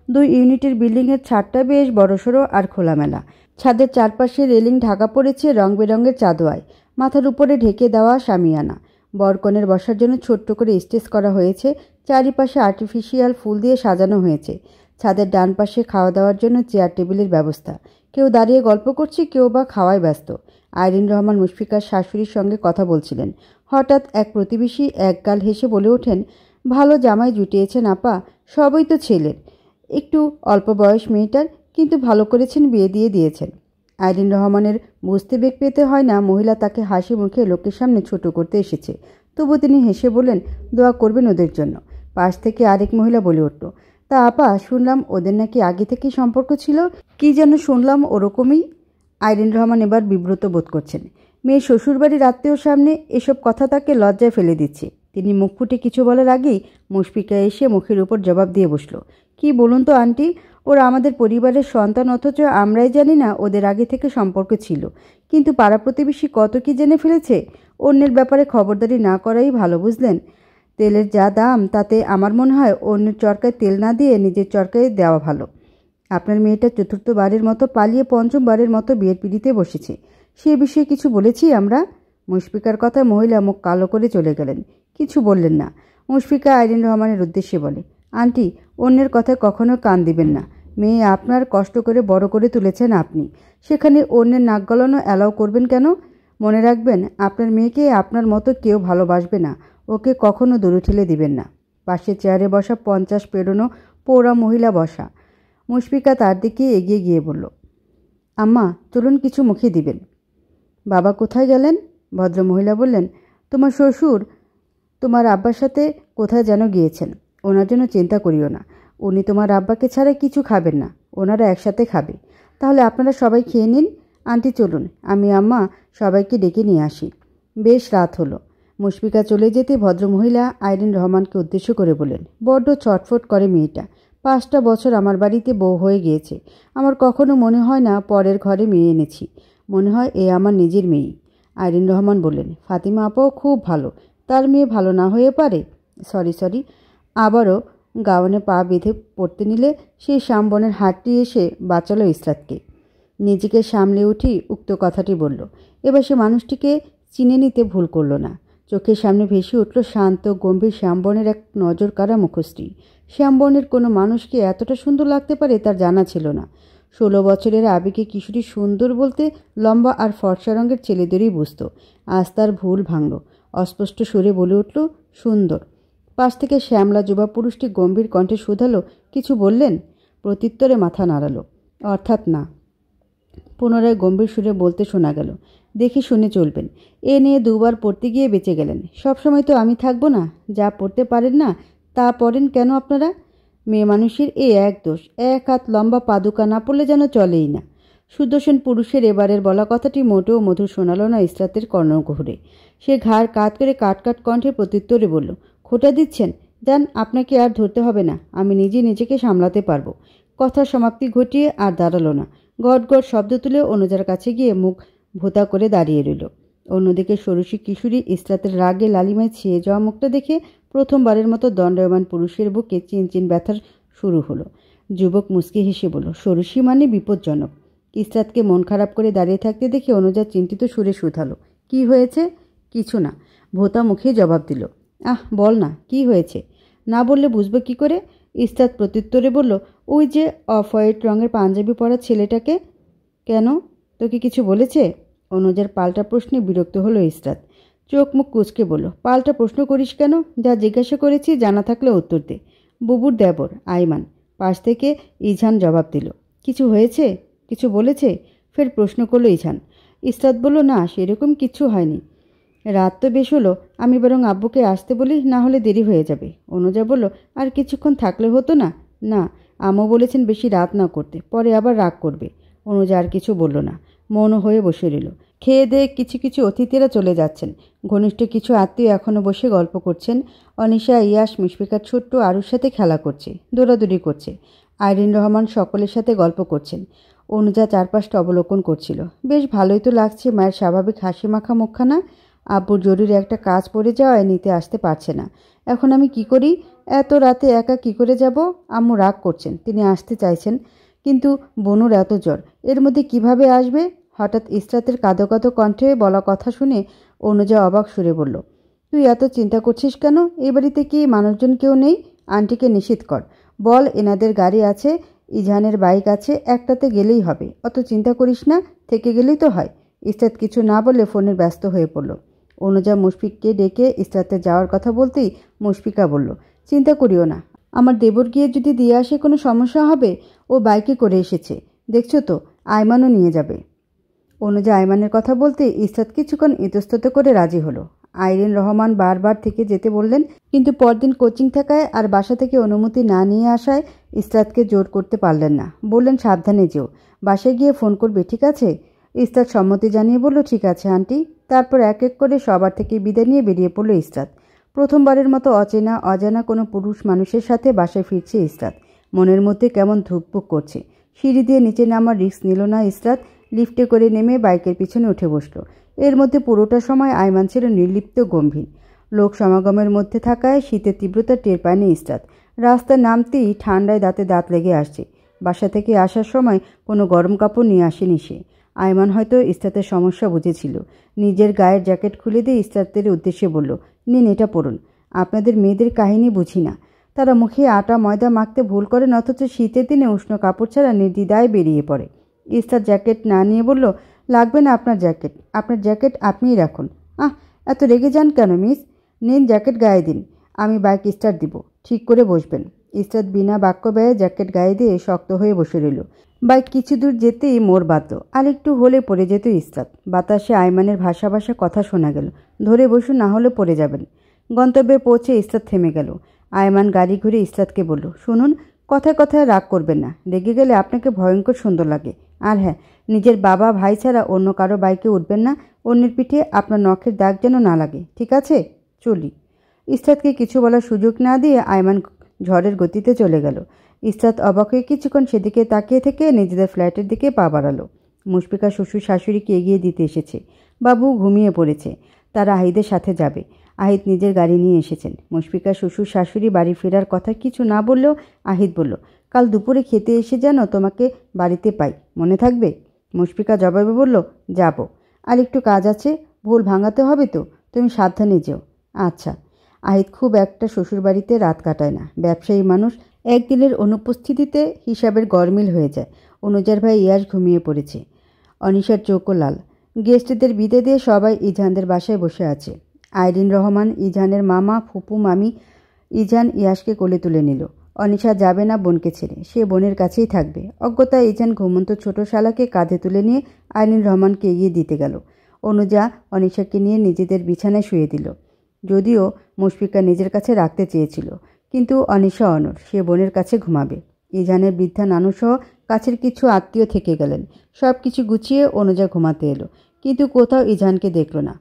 2 ইউনিটের বিল্ডিংয়ের ছাদটা বেশ বড়সড় আর খোলামেলা। ছাদের চারপাশে রেলিং ঢাকা পড়েছে রং বেরঙের চাদোয়ায়। মাথার উপরে ঢেকে দেওয়া শামিয়ানা। বরকনের বসার জন্য ছোট্ট করে স্টেজ করা হয়েছে। চারিপাশে আর্টিফিশিয়াল ফুল দিয়ে সাজানো হয়েছে। ছাদের ডান পাশে খাওয়া দাওয়ার জন্য চেয়ার টেবিলের ব্যবস্থা। কেউ দাঁড়িয়ে গল্প করছে, কেউ বা খাওয়ায় ব্যস্ত। আইরিন রহমান মুশফিকার শাশুড়ির সঙ্গে কথা বলছিলেন। হঠাৎ এক প্রতিবেশী একগাল হেসে বলে ওঠেন, ভালো জামাই জুটিয়েছেন আপা, সবই তো ছেলের। একটু অল্প বয়স মেয়েটার, কিন্তু ভালো করেছেন, বিয়ে দিয়ে দিয়েছেন। আইরিন রহমানের বুঝতে বেগ পেতে হয় না মহিলা তাকে হাসি মুখে লোকের সামনে ছোট করতে এসেছে। তবু তিনি হেসে বললেন, দোয়া করবেন ওদের জন্য। পাশ থেকে আরেক মহিলা বলে উঠল, তা আপা, শুনলাম ওদের নাকি আগে থেকেই সম্পর্ক ছিল। কি যেন শুনলাম ওরকমই। আইরিন রহমান এবার বিব্রত বোধ করছেন। মেয়ের শ্বশুরবাড়ির আত্মীয়র সামনে এসব কথা তাকে লজ্জায় ফেলে দিচ্ছে। তিনি মুখ ফুটে কিছু বলার আগেই মুশফিকা এসে মুখের উপর জবাব দিয়ে বসল, কি বলুন তো আন্টি, ওরা আমাদের পরিবারের সন্তান, অথচ আমরাই জানি না ওদের আগে থেকে সম্পর্ক ছিল। কিন্তু পাড়া প্রতিবেশী কত কি জেনে ফেলেছে। অন্যের ব্যাপারে খবরদারি না করাই ভালো, বুঝলেন? তেলের যা দাম, তাতে আমার মনে হয় অন্যের চরকায় তেল না দিয়ে নিজের চরকায় দেওয়া ভালো। আপনার মেয়েটা 4র্থবারের মতো পালিয়ে 5মবারের মতো বিয়ের পিড়িতে বসেছে। সে বিষয়ে কিছু বলেছি আমরা? মুশফিকার কথা মহিলা মুখ কালো করে চলে গেলেন, কিছু বললেন না। মুশফিকা আইরিন রহমানের উদ্দেশ্যে বলে, আন্টি, অন্যের কথায় কখনো কান দিবেন না। মেয়ে আপনার, কষ্ট করে বড় করে তুলেছেন আপনি, সেখানে অন্যের নাক গলানো অ্যালাউ করবেন কেন? মনে রাখবেন, আপনার মেয়েকে আপনার মতো কেউ ভালোবাসবে না। ওকে কখনো দূরে ঠেলে দিবেন না। পাশে চেয়ারে বসা 50 পেরোনো পৌরা মহিলা বসা। মুশফিকা তার দিকে এগিয়ে গিয়ে বলল, আম্মা চলুন, কিছু মুখে দিবেন। বাবা কোথায় গেলেন? ভদ্রমহিলা বললেন, তোমার শ্বশুর তোমার আব্বার সাথে কোথায় যেন গিয়েছেন। ওনার জন্য চিন্তা করিও না, উনি তোমার আব্বাকে ছাড়া কিছু খাবেন না, ওনারা একসাথে খাবে। তাহলে আপনারা সবাই খেয়ে নিন। আন্টি চলুন, আমি আম্মা সবাইকে ডেকে নিয়ে আসি। বেশ রাত হলো। মুশফিকা চলে যেতে ভদ্রমহিলা আইরিন রহমানকে উদ্দেশ্য করে বলেন, বড্ড ছটফট করে মেয়েটা। 5টা বছর আমার বাড়িতে বউ হয়ে গিয়েছে। আমার কখনো মনে হয় না পরের ঘরে মেয়ে এনেছি, মনে হয় এ আমার নিজের মেয়েই। আইরিন রহমান বললেন, ফাতিমা আপাও খুব ভালো, তার মেয়ে ভালো না হয়ে পারে? সরি। আবারও গাউনে পা বেঁধে পড়তে নিলে সেই শ্যামবনের হাটটি এসে বাঁচালো ইসরাতকে। নিজেকে সামলে উঠি উক্ত কথাটি বলল। এবার সে মানুষটিকে চিনে নিতে ভুল করল না। চোখের সামনে ভেসে উঠল শান্ত গম্ভীর শ্যামবর্ণের এক নজর কাড়া মুখশ্রী। শ্যামবর্ণের কোনো মানুষকে এতটা সুন্দর লাগতে পারে তার জানা ছিল না। 16 বছরের আবেগে কিশোরী সুন্দর বলতে লম্বা আর ফর্সা রঙের ছেলেদেরই বুঝত। আজ তার ভুল ভাঙল। অস্পষ্ট সুরে বলে উঠল, সুন্দর। পাশ থেকে শ্যামলা যুবা পুরুষটি গম্ভীর কণ্ঠে শুধালো, কিছু বললেন? প্রত্যুত্তরে মাথা নাড়ালো, অর্থাৎ না। পুনরায় গম্ভীর সুরে বলতে শোনা গেল, দেখে শুনে চলবেন। এ নিয়ে দুবার পড়তে গিয়ে বেঁচে গেলেন। সবসময় তো আমি থাকবো না। যা পড়তে পারেন না তা পড়েন কেন আপনারা? মেয়ে মানুষের এই এক দোষ, এক হাত লম্বা পাদুকা না পড়লে যেন চলেই না। সুদর্শন পুরুষের এবারের বলা কথাটি মোটেও মধুর শোনাল না ইসরাতের কর্ণকুহরে। সে ঘাড় কাত করে কাট কণ্ঠে প্রত্যুত্তরে বলল, খোঁটা দিচ্ছেন? যান, আপনাকে আর ধরতে হবে না। আমি নিজেকে সামলাতে পারবো। কথার সমাপ্তি ঘটিয়ে আর দাঁড়ালো না। গট গট শব্দ তুলে অনুজার কাছে গিয়ে মুখ ভোতা করে দাঁড়িয়ে রইল। অন্যদিকে ষোড়শী কিশোরী ইসরাতের রাগে লালিমায় ছেয়ে যাওয়া মুখটা দেখে প্রথমবারের মতো দণ্ডায়মান পুরুষের বুকে চিনচিন ব্যথার শুরু হলো। যুবক মুচকি হেসে বলল, ষোড়শী মানে বিপজ্জনক। ইসরাতকে মন খারাপ করে দাঁড়িয়ে থাকতে দেখে অনুজা চিন্তিত সুরে শুধালো, কি হয়েছে? কিছু না, ভোতা মুখে জবাব দিল। আহ, বল না, কি হয়েছে? না বললে বুঝবো কি করে? ইসরাত প্রত্যুত্তরে বলল, ওই যে অফ হোয়াইট রঙের পাঞ্জাবি পরা ছেলেটাকে। কেন, তোকে কিছু বলেছে? অনুজার পাল্টা প্রশ্নে বিরক্ত হলো ইসরাত। চোখ মুখ কুঁচকে বলল, পাল্টা প্রশ্ন করিস কেন? যা জিজ্ঞাসা করেছি জানা থাকলে উত্তর দে। বুবুর দেবর আইমান। পাশ থেকে ইঝান জবাব দিল, কিছু হয়েছে? কিছু বলেছে? ফের প্রশ্ন করলো ইঝান। ইসরাত বলল, না, সেরকম কিছু হয়নি। রাত তো বেশ হলো, আমি বরং আব্বুকে আসতে বলি, না হলে দেরি হয়ে যাবে। অনুজা বলল, আর কিছুক্ষণ থাকলে হতো না? না, আম্মু বলেছেন বেশি রাত না করতে, পরে আবার রাগ করবে। অনুজা আর কিছু বলল না, মৌন হয়ে বসে রইল। খেয়ে দেয়ে কিছু অতিথিরা চলে যাচ্ছেন। ঘনিষ্ঠ কিছু আত্মীয় এখনও বসে গল্প করছেন। অনিশা, ইয়াস, মুশফিকার ছোট্ট আরুর সাথে খেলা করছে, দৌড়াদৌড়ি করছে। আইরিন রহমান সকলের সাথে গল্প করছেন। অনুজা চারপাশটা অবলোকন করছিল। বেশ ভালোই তো লাগছে মায়ের স্বাভাবিক হাসি মাখা মুখখানা। আব্বুর জরুরি একটা কাজ পড়ে যাওয়ায় নিতে আসতে পারছে না। এখন আমি কি করি? এত রাতে একা কি করে যাব? আম্মু রাগ করছেন, তিনি আসতে চাইছেন, কিন্তু বনুর এত জ্বর, এর মধ্যে কিভাবে আসবে? হঠাৎ ইসরাতের কাঁদো কাঁদো কণ্ঠে বলা কথা শুনে অনুজা অবাক সুরে বলল, তুই এত চিন্তা করছিস কেন? এই বাড়িতে কি মানুষজন কেউ নেই? আন্টিকে নিষেধ কর, বল এনাদের গাড়ি আছে, ইজানের বাইক আছে, একটাতে গেলেই হবে। অত চিন্তা করিস না, থেকে গেলেই তো হয়। ইসরাত কিছু না বলে ফোনে ব্যস্ত হয়ে পড়ল। অনুজা মুশফিককে ডেকে ইসরাতে যাওয়ার কথা বলতেই মুশফিকা বলল, চিন্তা করিও না, আমার দেবর গিয়ে যদি দিয়ে আসে কোনো সমস্যা হবে? ও বাইকে করে এসেছে, দেখছো তো, আয়মানও নিয়ে যাবে। অনুজা আয়মানের কথা বলতে ইসরাত কিছুক্ষণ ইতস্তত করে রাজি হলো। আইরিন রহমান বারবার থেকে যেতে বললেন, কিন্তু পরদিন কোচিং থাকায় আর বাসা থেকে অনুমতি না নিয়ে আসায় ইসরাতকে জোর করতে পারলেন না। বললেন, সাবধানে যেও, বাসায় গিয়ে ফোন করবে, ঠিক আছে? ইসরাত সম্মতি জানিয়ে বলল, ঠিক আছে আন্টি। তারপর এক এক করে সবার থেকে বিদায় নিয়ে বেরিয়ে পড়ল ইসরাত। প্রথমবারের মতো অজানা কোনো পুরুষ মানুষের সাথে বাসায় ফিরছে ইসরাত। মনের মধ্যে কেমন ধুকপুক করছে। সিঁড়ি দিয়ে নিচে নামার রিস্ক নিল না ইসরাত। লিফটে করে নেমে বাইকের পিছনে উঠে বসল। এর মধ্যে পুরোটা সময় আইমান ছিল নির্লিপ্ত গম্ভীর। লোক সমাগমের মধ্যে থাকায় শীতের তীব্রতা টের পায়নি ইসরাত। রাস্তায় নামতেই ঠান্ডায় দাঁতে দাঁত লেগে আসছে। বাসা থেকে আসার সময় কোনো গরম কাপড় নিয়ে আসেনি সে। আইমান হয়তো ইসরাতের সমস্যা বুঝেছিল। নিজের গায়ের জ্যাকেট খুলে দিয়ে ইসরাতের উদ্দেশ্যে বলল, নিন, এটা পড়ুন। আপনাদের মেয়েদের কাহিনী বুঝি না। তারা মুখে আটা ময়দা মাখতে ভুল করেন, অথচ শীতের দিনে উষ্ণ কাপড় ছাড়া নির্দ্বিধায় বেরিয়ে পড়ে। ইসরাত জ্যাকেট না নিয়ে বলল, লাগবে না আপনার জ্যাকেট, আপনার জ্যাকেট আপনিই রাখুন। এত রেগে যান কেন মিস? নিন, জ্যাকেট গায়ে দিন, আমি বাইক স্টার্ট দিব, ঠিক করে বসবেন। ইসরাত বিনা বাক্য ব্যয়ে জ্যাকেট গায়ে দিয়ে শক্ত হয়ে বসে রইল। বাইক কিছু দূর যেতেই মোড় বাঁধল। আর একটু হলে পড়ে যেত ইসরাত। বাতাসে আইমানের ভাষা কথা শোনা গেল, ধরে বসুন, না হলে পড়ে যাবেন। গন্তব্যে পৌঁছে ইসরাত থেমে গেল। আইমান গাড়ি ঘুরে ইসরাতকে বলল, শুনুন, কথায় কথায় রাগ করবেন না, রেগে গেলে আপনাকে ভয়ঙ্কর সুন্দর লাগে। আর হ্যাঁ, নিজের বাবা ভাই ছাড়া অন্য কারো বাইকে উঠবেন না, অন্যের পিঠে আপনার নখের দাগ যেন না লাগে, ঠিক আছে? চলি। ইসরাতকে কিছু বলার সুযোগ না দিয়ে আইমান ঝড়ের গতিতে চলে গেল। ইসরাত অবাক হয়ে কিছুক্ষণ সেদিকে তাকিয়ে থেকে নিজেদের ফ্ল্যাটের দিকে পা বাড়ালো। মুশফিকা শ্বশুর শাশুড়িকে এগিয়ে দিতে এসেছে। বাবু ঘুমিয়ে পড়েছে, তারা আহিদের সাথে যাবে। আহিদ নিজের গাড়ি নিয়ে এসেছেন। মুশফিকা শ্বশুর শাশুড়ি বাড়ি ফেরার কথা কিছু না বললেও আহিদ বলল, কাল দুপুরে খেতে এসে যেন তোমাকে বাড়িতে পাই, মনে থাকবে? মুশফিকা জবাবে বলল, যাব। আর একটু কাজ আছে, ভুল ভাঙাতে হবে তো, তুমি সাবধানে যেও। আচ্ছা। আহিত খুব একটা শ্বশুরবাড়িতে রাত কাটায় না। ব্যবসায়ী মানুষ, একদিনের অনুপস্থিতিতে হিসাবের গরমিল হয়ে যায়। অনুজার ভাই ইয়াস ঘুমিয়ে পড়েছে। অনিশার চোখও লাল। গেস্টদের বিদায় দিয়ে সবাই ইজানদের বাসায় বসে আছে। আইরিন রহমান, ইজানের মামা, ফুপু, মামি ইজান ইয়াসকে কোলে তুলে নিল। অনিশা যাবে না বোনকে ছেড়ে, সে বোনের কাছেই থাকবে। অজ্ঞতায় ইজান ঘুমন্ত ছোট শালাকে কাঁধে তুলে নিয়ে আইরিন রহমানকে এগিয়ে দিতে গেল। অনুজা অনিশাকে নিয়ে নিজেদের বিছানায় শুয়ে দিল। যদিও মুশফিকা নিজের কাছে রাখতে চেয়েছিল, কিন্তু অনিশা অনড়, সে বোনের কাছে ঘুমাবে। ইজানের বৃদ্ধা নানুসহ কাছের কিছু আত্মীয় থেকে গেলেন। সব কিছু গুছিয়ে অনুজা ঘুমাতে এলো, কিন্তু কোথাও ইজানকে দেখল না।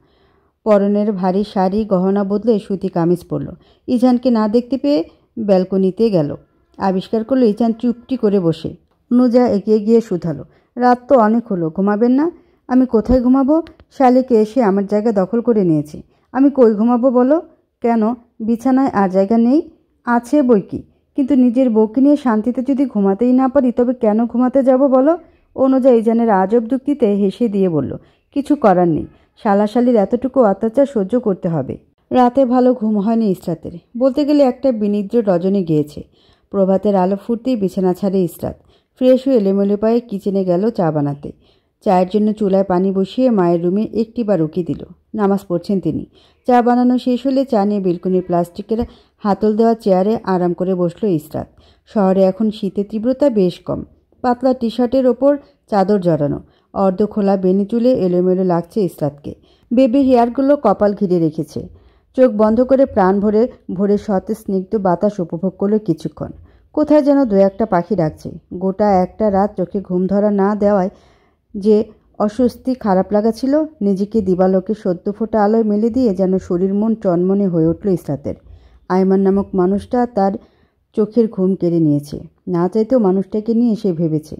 পরনের ভারী শাড়ি গহনা বদলে সুতি কামিজ পরল। ইজানকে না দেখতে পেয়ে ব্যালকনিতে গেল। আবিষ্কার করলো ইজান চুপটি করে বসে। অনুজা এগিয়ে গিয়ে শুধালো, রাত তো অনেক হলো, ঘুমাবেন না? আমি কোথায় ঘুমাবো? শালিকে এসে আমার জায়গা দখল করে নিয়েছে। আমি কই ঘুমাবো বলো? কেন, বিছানায় আর জায়গা নেই? আছে বই কি, কিন্তু নিজের বউকে নিয়ে শান্তিতে যদি ঘুমাতেই না পারি তবে কেন ঘুমাতে যাব বলো? অনুজা ইজানের আজব যুক্তিতে হেসে দিয়ে বলল, কিছু করার নেই, শালাশালির এতটুকু অত্যাচার সহ্য করতে হবে। রাতে ভালো ঘুম হয়নি ইসরাতের। বলতে গেলে একটা বিনিদ্র রজনী গিয়েছে। প্রভাতের আলো ফুটতেই বিছানা ছাড়ে ইসরাত। ফ্রেশ হয়ে এলোমেলো পায়ে কিচেনে গেল চা বানাতে। চায়ের জন্য চুলায় পানি বসিয়ে মায়ের রুমে একটিবার উকি দিল। নামাজ পড়ছেন তিনি। চা বানানো শেষ হলে চা নিয়ে বেলকনির প্লাস্টিকের হাতল দেওয়া চেয়ারে আরাম করে বসল ইসরাত। শহরে এখন শীতের তীব্রতা বেশ কম। পাতলা টি শার্টের ওপর চাদর জড়ানো, অর্ধ খোলা বেনি চুলে এলোমেলো লাগছে ইসরাতকে। বেবি হেয়ারগুলো কপাল ঘিরে রেখেছে। চোখ বন্ধ করে প্রাণ ভরে ভোরে সতেজ স্নিগ্ধ বাতাস উপভোগ করল কিছুক্ষণ। কোথায় যেন দু একটা পাখি ডাকছে। গোটা একটা রাত চোখে ঘুম ধরা না দেওয়ায় যে অস্বস্তি খারাপ লাগা ছিল, নিজেকে দিবালোকে সদ্য ফোটা আলোয় মেলে দিয়ে যেন শরীর মন চনমনে হয়ে উঠল ইসরাতের। আয়মান নামক মানুষটা তার চোখের ঘুম কেড়ে নিয়েছে। না চাইতেও মানুষটাকে নিয়ে সে ভেবেছে।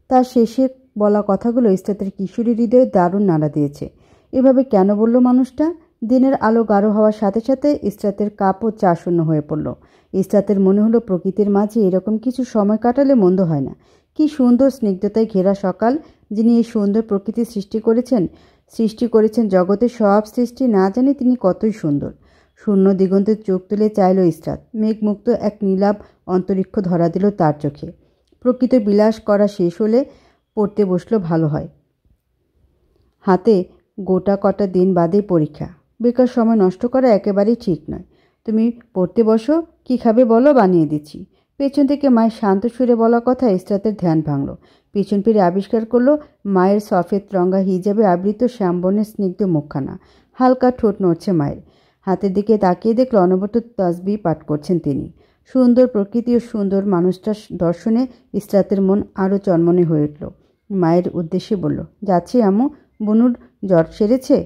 তার শেষে বলা কথাগুলো ইসরাতের কিশোরী হৃদয়ে দারুণ নাড়া দিয়েছে। এভাবে কেন বলল মানুষটা? দিনের আলো গাঢ় হওয়ার সাথে সাথে ইসরাতের কাপও চা শূন্য হয়ে পড়ল। ইসরাতের মনে হলো প্রকৃতির মাঝে এরকম কিছু সময় কাটালে মন্দ হয় না। কি সুন্দর স্নিগ্ধতায় ঘেরা সকাল! যিনি এই সুন্দর প্রকৃতি সৃষ্টি করেছেন জগতের সব সৃষ্টি না জানি তিনি কতই সুন্দর। শূন্য দিগন্তে চোখ তুলে চাইল ইসরাত। মেঘমুক্ত এক নীলাভ অন্তরিক্ষ ধরা দিল তার চোখে। প্রকৃত বিলাস করা শেষ হলে পড়তে বসলো ভালো হয়। হাতে গোটা কটা দিন বাদে পরীক্ষা। বেকার সময় নষ্ট করা একেবারেই ঠিক নয়। তুমি পড়তে বসো, কি খাবে বলো, বানিয়ে দিচ্ছি। পেছন থেকে মায়ের শান্ত সুরে বলা কথা ইসরাতের ধ্যান ভাঙল। পিছন ফিরে আবিষ্কার করলো মায়ের সফেদ রঙা হিজাবে আবৃত শ্যামবর্ণের স্নিগ্ধ মুখখানা। হালকা ঠোঁট নড়ছে মায়ের। হাতের দিকে তাকিয়ে দেখলো অনবরত তসবিহ পাঠ করছেন তিনি। সুন্দর প্রকৃতি ও সুন্দর মানুষটার দর্শনে ইসরাতের মন আরও চনমনে হয়ে উঠল। মায়ের উদ্দেশ্যে বলল, যাচ্ছি আম্মু। বনুর জ্বর সেরেছে?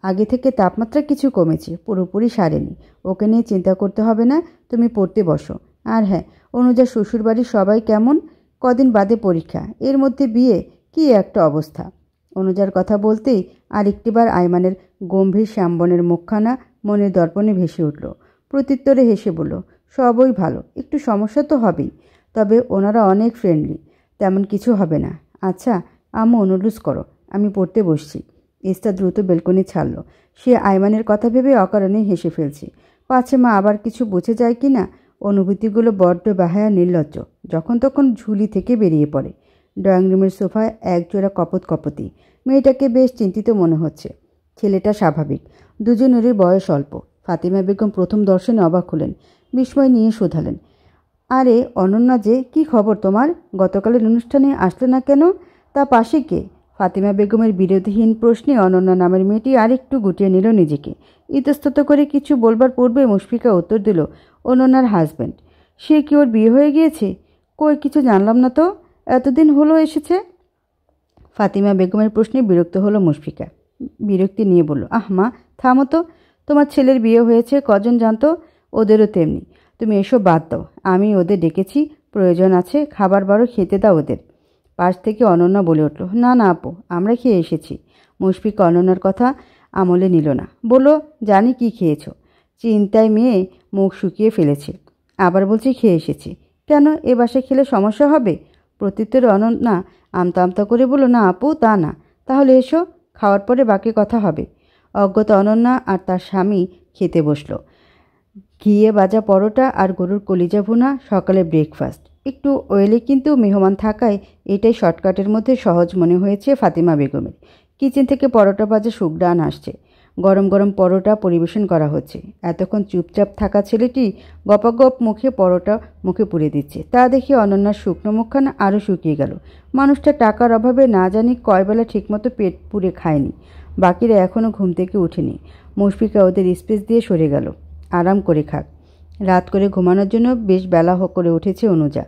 আগে থেকে তাপমাত্রা কিছু কমেছে, পুরোপুরি সারেনি। ওকে নিয়ে চিন্তা করতে হবে না, তুমি পড়তে বসো। আর হ্যাঁ, অনুজা শ্বশুরবাড়ির সবাই কেমন? কদিন বাদে পরীক্ষা, এর মধ্যে বিয়ে, কি একটা অবস্থা! অনুজার কথা বলতেই আর একটিবার আইমানের গম্ভীর শ্যামবনের মুখখানা মনের দর্পণে ভেসে উঠল। প্রত্যুত্তরে হেসে বলল, সবই ভালো, একটু সমস্যা তো হবেই, তবে ওনারা অনেক ফ্রেন্ডলি, তেমন কিছু হবে না। আচ্ছা আম্মু, অনুরোধ করো, আমি পড়তে বসছি। ইস্তা দ্রুত বেলকনি ছাড়ল। সে আইমানের কথা ভেবে অকারণে হেসে ফেলছে। পাছে মা আবার কিছু বুঝে যায় কি না। অনুভূতিগুলো বড্ড বাহায়া নির্লজ্জ, যখন তখন ঝুলি থেকে বেরিয়ে পড়ে। ড্রয়িং রুমের সোফায় একজোড়া কপতি। মেয়েটাকে বেশ চিন্তিত মনে হচ্ছে। ছেলেটা স্বাভাবিক। দুজনেরই বয়স অল্প। ফাতিমা বেগম প্রথম দর্শনে অবাক হলেন, বিস্ময় নিয়ে শোধালেন, আরে অনন্যা যে, কি খবর তোমার? গতকালের অনুষ্ঠানে আসলে না কেন? তা পাশে কে? ফাতিমা বেগমের বিরোধীহীন প্রশ্নে অনন্যা নামের মেয়েটি আরেকটু গুটিয়ে নিল নিজেকে। ইতস্তত করে কিছু বলবার পূর্বে মুশফিকা উত্তর দিল, অনন্যার হাজব্যান্ড। সে কি, ওর বিয়ে হয়ে গিয়েছে? কই, কিছু জানলাম না তো, এতদিন হলো এসেছে। ফাতিমা বেগমের প্রশ্নে বিরক্ত হলো মুশফিকা। বিরক্তি নিয়ে বলল, আহ মা, থামো তো। তোমার ছেলের বিয়ে হয়েছে, কজন জানতো? ওদেরও তেমনি। তুমি এসব বাদ দাও, আমি ওদের ডেকেছি, প্রয়োজন আছে, খাবার বারো খেতে দাও ওদের। পাশ থেকে অনন্যা বলে উঠল, না না আপু, আমরা খেয়ে এসেছি। মুশফিকা অনন্যার কথা আমলে নিল না। বলল, জানি কি খেয়েছ। চিন্তায় মেয়ে মুখ শুকিয়ে ফেলেছে। আবার বলছি খেয়ে এসেছি। কেন, এ বাসায় খেলে সমস্যা হবে? প্রত্যুত্তরে অনন্যা আমতা আমতা করে বলল, না আপু, তা না। তাহলে এসো, খাওয়ার পরে বাকি কথা হবে। অজ্ঞাত অনন্যা আর তার স্বামী খেতে বসল। ঘিয়ে ভাজা পরোটা আর গরুর কলিজা ভুনা সকালে ব্রেকফাস্ট। একটু অয়েলি কিন্তু মেহমান থাকায় এটাই শর্টকাটের মধ্যে সহজ মনে হয়েছে ফাতিমা বেগমের। কিচেন থেকে পরোটা ভাজা সুঘ্রাণ আসছে। গরম গরম পরোটা পরিবেশন করা হচ্ছে। এতক্ষণ চুপচাপ থাকা ছেলেটি গপাগপ মুখে পরোটা মুখে পুরে দিচ্ছে। তা দেখে অনন্যার শুকনো মুখখানা আরও শুকিয়ে গেল। মানুষটা টাকার অভাবে না জানি কয়বেলা ঠিকমতো পেট পুরে খায়নি। বাকিরা এখনও ঘুম থেকে উঠেনি। মুশফিকা ওদের স্পেস দিয়ে সরে গেল, আরাম করে খাক। রাত করে ঘুমানোর জন্য বেশ বেলা করে উঠেছে অনুজা।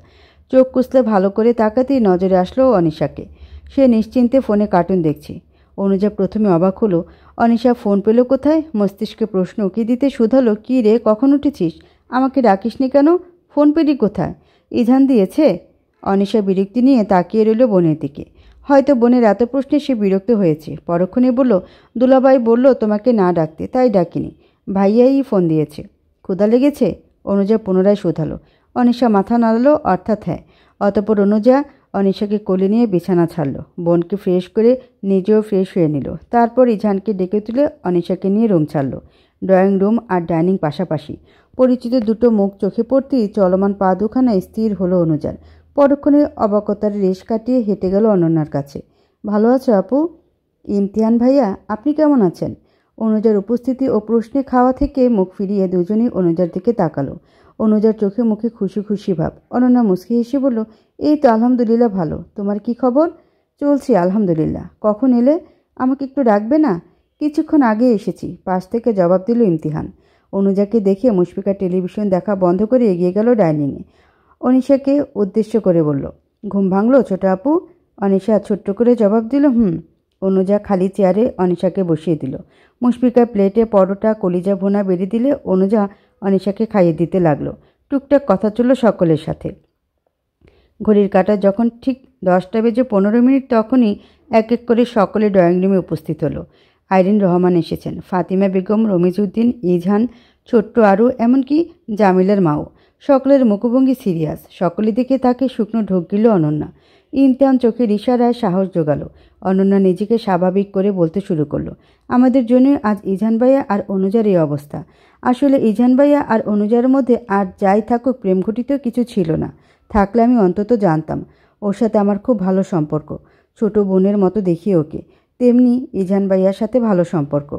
চোখ কুচলে ভালো করে তাকাতেই নজরে আসলো অনিশাকে। সে নিশ্চিন্তে ফোনে কার্টুন দেখছে। অনুজা প্রথমে অবাক হলো, অনিশা ফোন পেল কোথায়? মস্তিষ্কে প্রশ্ন উকি দিতে শুধালো, কী রে, কখন উঠেছিস? আমাকে ডাকিসনি কেন? ফোন পেলি কোথায়? ইজান দিয়েছে? অনিশা বিরক্তি নিয়ে তাকিয়ে রইল বোনের দিকে। হয়তো বোনের এত প্রশ্নে সে বিরক্ত হয়েছে। পরক্ষণে বলল, দুলাভাই বলল তোমাকে না ডাকতে, তাই ডাকিনি। ভাইয়াই ফোন দিয়েছে। ক্ষুধা লেগেছে? অনুজা পুনরায় শোধালো। অনিশা মাথা নাড়ালো, অর্থাৎ হ্যাঁ। অতঃপর অনুজা অনিশাকে কোলে নিয়ে বিছানা ছাড়ল। বোনকে ফ্রেশ করে নিজেও ফ্রেশ হয়ে নিল। তারপর ইজানকে ডেকে তুলে অনিশাকে নিয়ে রুম ছাড়ল। ড্রয়িং রুম আর ডাইনিং পাশাপাশি। পরিচিত দুটো মুখ চোখে পড়তেই চলমান পা দুখানায় স্থির হলো অনুজার। পরক্ষণে অবাকতার রেশ কাটিয়ে হেঁটে গেল অনন্যার কাছে। ভালো আছো আপু? ইমতিহান ভাইয়া, আপনি কেমন আছেন? অনুজার উপস্থিতি ও প্রশ্নে খাওয়া থেকে মুখ ফিরিয়ে দুজনেই অনুজার দিকে তাকালো। অনুজার চোখে মুখে খুশি খুশি ভাব। অনন্যা মুচকি হেসে বলল, এই তো আলহামদুলিল্লাহ ভালো। তোমার কি খবর? চলছি আলহামদুলিল্লাহ। কখন এলে? আমাকে একটু ডাকবে না? কিছুক্ষণ আগে এসেছি, পাশ থেকে জবাব দিল ইমতিহান। অনুজাকে দেখে মুশফিকা টেলিভিশন দেখা বন্ধ করে এগিয়ে গেল ডাইনিংয়ে। অনিশাকে উদ্দেশ্য করে বলল, ঘুম ভাঙলো ছোট আপু? অনিশা ছোট্ট করে জবাব দিল, হুম। অনুজা খালি চেয়ারে অনিশাকে বসিয়ে দিল। মুশফিকা প্লেটে পরোটা কলিজা ভুনা বেড়ে দিলে অনুজা অনিশাকে খাইয়ে দিতে লাগলো। টুকটাক কথা চলল সকলের সাথে। ঘড়ির কাঁটা যখন ঠিক 10:15 তখনই এক এক করে সকলে ড্রয়িং রুমে উপস্থিত হলো। আইরিন রহমান এসেছেন, ফাতিমা বেগম, রমিজউদ্দিন, ইজহান, ছোট্ট আরু, এমনকি জামিলার মাও। সকলের মুখভঙ্গি সিরিয়াস। সকলে দেখে তাকে শুকনো ঢোক গেল অনন্যা। ইমতিহান চোখের ইশারায় সাহস জোগালো। অনন্যা নিজেকে স্বাভাবিক করে বলতে শুরু করলো, আমাদের জন্য আজ ইজহান ভাইয়া আর অনুজার এই অবস্থা। আসলে ইজহান ভাইয়া আর অনুজার মধ্যে আর যাই থাকুক প্রেম ঘটিত কিছু ছিল না। থাকলে আমি অন্তত জানতাম। ওর সাথে আমার খুব ভালো সম্পর্ক। ছোট বোনের মতো দেখি ওকে। তেমনি ইজহান ভাইয়ার সাথে ভালো সম্পর্ক।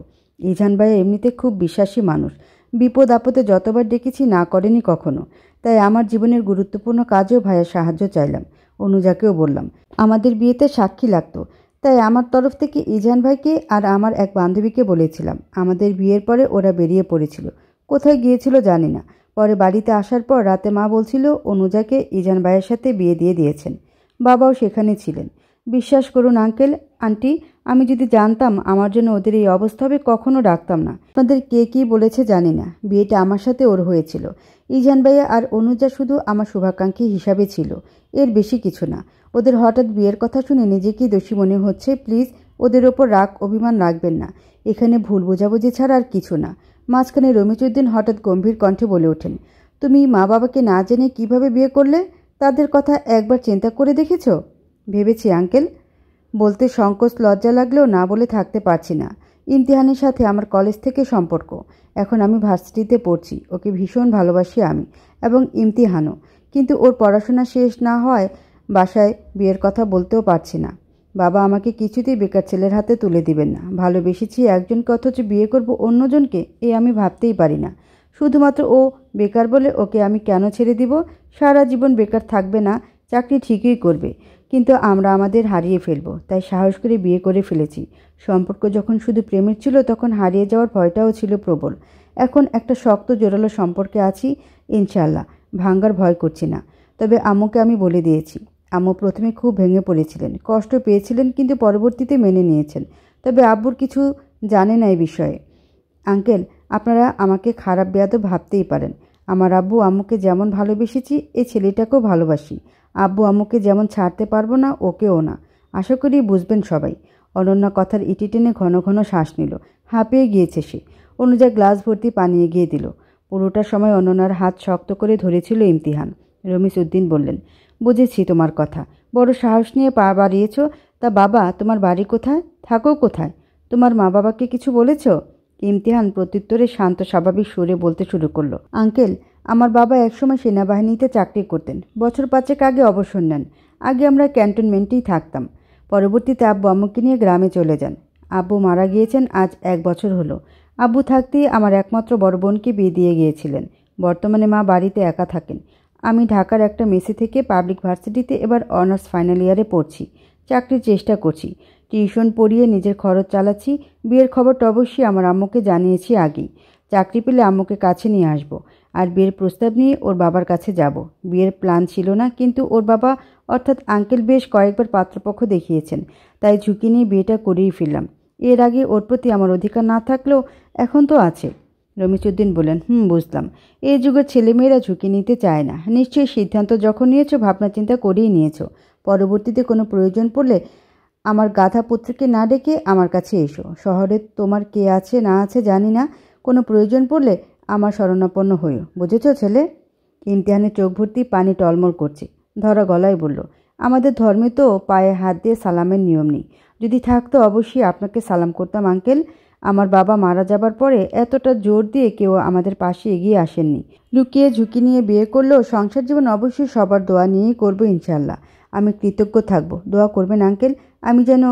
ইজহান ভাইয়া এমনিতে খুব বিশ্বাসী মানুষ। বিপদ আপদে যতবার ডেকেছি না করেনি কখনো। তাই আমার জীবনের গুরুত্বপূর্ণ কাজেও ভাইয়ার সাহায্য চাইলাম। অনুজাকেও বললাম, আমাদের বিয়েতে সাক্ষী লাগতো। তাই আমার তরফ থেকে ইজহান ভাইকে আর আমার এক বান্ধবীকে বলেছিলাম। আমাদের বিয়ের পরে ওরা বেরিয়ে পড়েছিল। কোথায় গিয়েছিল জানি না। পরে বাড়িতে আসার পর রাতে মা বলছিল অনুজাকে ইজহান ভাইয়ের সাথে বিয়ে দিয়ে দিয়েছেন। বাবাও সেখানে ছিলেন। বিশ্বাস করুন আঙ্কেল, আন্টি, আমি যদি জানতাম আমার জন্য ওদের এই অবস্থা হবে কখনো ডাকতাম না। আপনাদের কে কী বলেছে জানি না, বিয়েটা আমার সাথে ওর হয়েছিল। ইজহান ভাইয়া আর অনুজা শুধু আমার শুভাকাঙ্ক্ষী হিসাবে ছিল, এর বেশি কিছু না। ওদের হঠাৎ বিয়ের কথা শুনে নিজেকেই দোষী মনে হচ্ছে। প্লিজ ওদের ওপর রাগ অভিমান রাখবেন না। এখানে ভুল বোঝাবুঝি ছাড়া আর কিছু না। মাঝখানে রমিজউদ্দিন হঠাৎ গম্ভীর কণ্ঠে বলে ওঠেন, তুমি মা বাবাকে না জেনে কিভাবে বিয়ে করলে? তাদের কথা একবার চিন্তা করে দেখেছ? ভেবেছি আঙ্কেল। বলতে সংকোচ লজ্জা লাগলেও না বলে থাকতে পারছি না। ইমতিহানের সাথে আমার কলেজ থেকে সম্পর্ক। এখন আমি ভার্সিটিতে পড়ছি। ওকে ভীষণ ভালোবাসি আমি, এবং ইমতিহানও। কিন্তু ওর পড়াশোনা শেষ না হয় বাসায় বিয়ের কথা বলতেও পারছি না। বাবা আমাকে কিছুতেই বেকার ছেলের হাতে তুলে দিবেন না। ভালোবেসেছি একজনকে অথচ বিয়ে করব অন্যজনকে, এ আমি ভাবতেই পারি না। শুধুমাত্র ও বেকার বলে ওকে আমি কেন ছেড়ে দিব? সারা জীবন বেকার থাকবে না, চাকরি ঠিকই করবে, কিন্তু আমরা আমাদের হারিয়ে ফেলব। তাই সাহস করে বিয়ে করে ফেলেছি। সম্পর্ক যখন শুধু প্রেমের ছিল তখন হারিয়ে যাওয়ার ভয়টাও ছিল প্রবল। এখন একটা শক্ত জোরালো সম্পর্কে আছি, ইনশাআল্লাহ। ভাঙ্গার ভয় করছি না। তবে আম্মুকে আমি বলে দিয়েছি। আম্মু প্রথমে খুব ভেঙে পড়েছিলেন, কষ্ট পেয়েছিলেন, কিন্তু পরবর্তীতে মেনে নিয়েছেন। তবে আব্বুর কিছু জানে না এই বিষয়ে। আঙ্কেল, আপনারা আমাকে খারাপ বেয়াদব ভাবতেই পারেন। আমার আব্বু আম্মুকে যেমন ভালোবেসেছি এই ছেলেটাকেও ভালোবাসি। আব্বু আম্মুকে যেমন ছাড়তে পারবো না, ওকেও না। আশা করি বুঝবেন সবাই। অনন্যা কথার ইটি টেনে ঘন ঘন শ্বাস নিল। হাঁপিয়ে গিয়েছে সে। অনুজা গ্লাস ভর্তি পানি এগিয়ে দিল। পুরোটা সময় অনন্যার হাত শক্ত করে ধরেছিল ইমতিহান। রমিজউদ্দিন বললেন, বুঝেছি তোমার কথা। বড় সাহস নিয়ে পা বাড়িয়েছ। তা বাবা, তোমার বাড়ি কোথায়? থাকো কোথায়? তোমার মা বাবাকে কিছু বলেছ? ইমতিহান প্রত্যুত্তরে শান্ত স্বাভাবিক সুরে বলতে শুরু করলো, আঙ্কেল, আমার বাবা একসময় সেনাবাহিনীতে চাকরি করতেন। বছর 5 আগে অবসর নেন। আগে আমরা ক্যান্টনমেন্টেই থাকতাম। পরবর্তীতে আব্বু আম্মুকে নিয়ে গ্রামে চলে যান। আব্বু মারা গিয়েছেন আজ 1 বছর হলো। আব্বু থাকতেই আমার একমাত্র বড় বোনকে বিয়ে দিয়ে গিয়েছিলেন। বর্তমানে মা বাড়িতে একা থাকেন। আমি ঢাকার একটা মেসে থেকে পাবলিক ভার্সিটিতে এবার অনার্স ফাইনাল ইয়ারে পড়ছি। চাকরির চেষ্টা করছি। টিউশন পড়িয়ে নিজের খরচ চালাচ্ছি। বিয়ের খবরটা অবশ্যই আমার আম্মুকে জানিয়েছি আগেই। চাকরি পেলে আম্মুকে কাছে নিয়ে আসব। আর বিয়ের প্রস্তাব নিয়ে ওর বাবার কাছে যাব। বিয়ের প্ল্যান ছিল না, কিন্তু ওর বাবা অর্থাৎ আঙ্কেল বেশ কয়েকবার পাত্রপক্ষ দেখিয়েছেন, তাই ঝুঁকি নিয়ে বিয়েটা করেই ফেললাম। এর আগে ওর প্রতি আমার অধিকার না থাকলেও এখন তো আছে। রমিজউদ্দিন বললেন, বুঝলাম। এই যুগের ছেলেমেয়েরা ঝুঁকি নিতে চায় না। নিশ্চয়ই সিদ্ধান্ত যখন নিয়েছো ভাবনা চিন্তা করেই নিয়েছো। পরবর্তীতে কোনো প্রয়োজন পড়লে আমার গাধা পুত্রকে না ডেকে আমার কাছে এসো। শহরে তোমার কে আছে না আছে জানি না, কোনো প্রয়োজন পড়লে আমার শরণাপন্ন হইও। বুঝেছ ছেলে? ইমতিহানের চোখ ভর্তি পানি টলমল করছে। ধরা গলায় বলল, আমাদের ধর্মে তো পায়ে হাত দিয়ে সালামের নিয়ম নেই। যদি থাকতো অবশ্যই আপনাকে সালাম করতাম আঙ্কেল। আমার বাবা মারা যাবার পরে এতটা জোর দিয়ে কেউ আমাদের পাশে এগিয়ে আসেননি। লুকিয়ে ঝুঁকি নিয়ে বিয়ে করলেও সংসার জীবন অবশ্যই সবার দোয়া নিয়েই করবো ইনশাল্লাহ। আমি কৃতজ্ঞ থাকবো। দোয়া করবেন আঙ্কেল, আমি যেন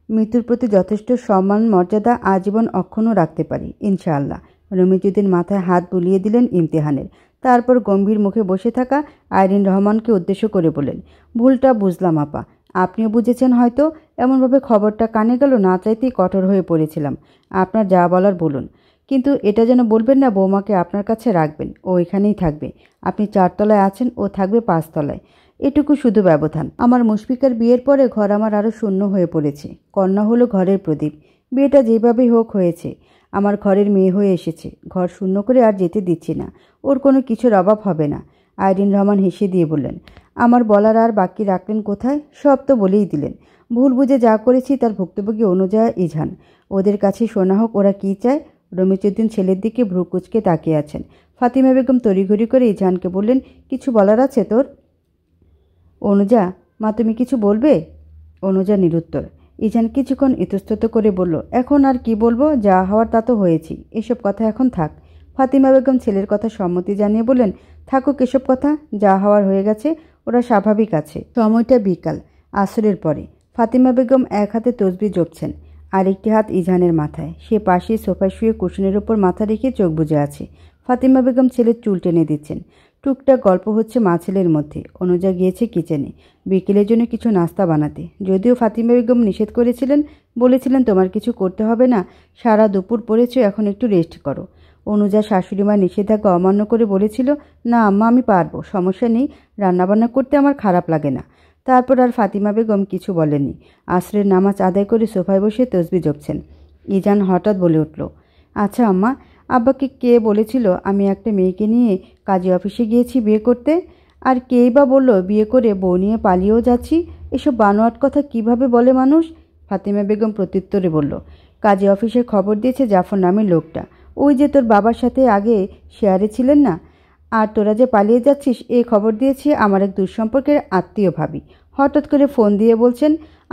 মৃত্যুর প্রতি যথেষ্ট সম্মান মর্যাদা আজীবন অক্ষুণ্ণ রাখতে পারি ইনশাআল্লাহ। রমিজউদ্দিন মাথায় হাত বুলিয়ে দিলেন ইমতিহানের। তারপর গম্ভীর মুখে বসে থাকা আইরিন রহমানকে উদ্দেশ্য করে বললেন, ভুলটা বুঝলাম আপা, আপনিও বুঝেছেন হয়তো। এমনভাবে খবরটা কানে গেল, না চাইতেই কঠোর হয়ে পড়েছিলাম। আপনার যা বলার বলুন, কিন্তু এটা যেন বলবেন না বৌমাকে আপনার কাছে রাখবেন। ও এখানেই থাকবে। আপনি 4 তলায় আছেন, ও থাকবে 5 তলায়। এটুকু শুধু ব্যবধান। আমার মুশফিকার বিয়ের পরে ঘর আমার আরও শূন্য হয়ে পড়েছে। কন্যা হলো ঘরের প্রদীপ। বিয়েটা যেভাবেই হোক হয়েছে। আমার ঘরের মেয়ে হয়ে এসেছে। ঘর শূন্য করে আর যেতে দিচ্ছি না। ওর কোনো কিছুর অভাব হবে না। আইরিন রহমান হেসে দিয়ে বললেন, আমার বলার আর বাকি রাখলেন কোথায়? সব তো বলেই দিলেন। ভুল বুঝে যা করেছি তার ভুক্তভোগী অনুজা, ইজান। ওদের কাছে শোনা হোক ওরা কী চায়। রমিজউদ্দিন ছেলের দিকে ভ্রু কুঁচকে তাকিয়ে আছেন। ফাতিমা বেগম তড়িঘড়ি করে ইজানকে বললেন, কিছু বলার আছে তোর? অনুজা, মা তুমি কিছু বলবে? অনুজা নিরুত্তর। ইজান কিছুক্ষণ ইতস্তত করে বলল, এখন আর কি বলবো, যা হওয়ার তা তো হয়েছি। এসব কথা এখন থাক। ফাতিমা বেগম ছেলের কথা সম্মতি জানিয়ে বললেন, থাকুক এসব কথা, যা হওয়ার হয়ে গেছে। ওরা স্বাভাবিক আছে। সময়টা বিকাল, আসরের পরে। ফাতিমা বেগম এক হাতে তসবিহ জপছেন, আরেকটি হাত ইজানের মাথায়। সে পাশেই সোফায় শুয়ে কুশনের ওপর মাথা রেখে চোখ বুজে আছে। ফাতিমা বেগম ছেলের চুল টেনে দিচ্ছেন। টুকটাক গল্প হচ্ছে মা ছেলের মধ্যে। অনুজা গিয়েছে কিচেনে বিকেলের জন্য কিছু নাস্তা বানাতে। যদিও ফাতিমা বেগম নিষেধ করেছিলেন, বলেছিলেন তোমার কিছু করতে হবে না, সারা দুপুর পড়েছো, এখন একটু রেস্ট করো। অনুজা শাশুড়িমা নিষেধাজ্ঞা অমান্য করে বলেছিল, না আম্মা আমি পারবো, সমস্যা নেই, রান্নাবান্না করতে আমার খারাপ লাগে না। তারপর আর ফাতিমা বেগম কিছু বলেননি। আসরের নামাজ আদায় করে সোফায় বসে তসবিহ জপছেন। ইজান হঠাৎ বলে উঠল, আচ্ছা আম্মা, আব্বাকে কে বলেছিল আমি একটা মেয়েকে নিয়ে কাজী অফিসে গিয়েছি বিয়ে করতে? আর কেই বা বলল বিয়ে করে বউ নিয়ে পালিয়েও যাচ্ছি? এসব বানোয়াট কথা কিভাবে বলে মানুষ? ফাতিমা বেগম প্রত্যুত্তরে বলল, কাজী অফিসের খবর দিয়েছে জাফর নামের লোকটা। ওই যে তোর বাবার সাথে আগে শেয়ারে ছিলেন না, আর তোরা যে পালিয়ে যাচ্ছিস এই খবর দিয়েছে আমার এক দুঃসম্পর্কের আত্মীয় ভাবি। হঠাৎ করে ফোন দিয়ে বলছেন,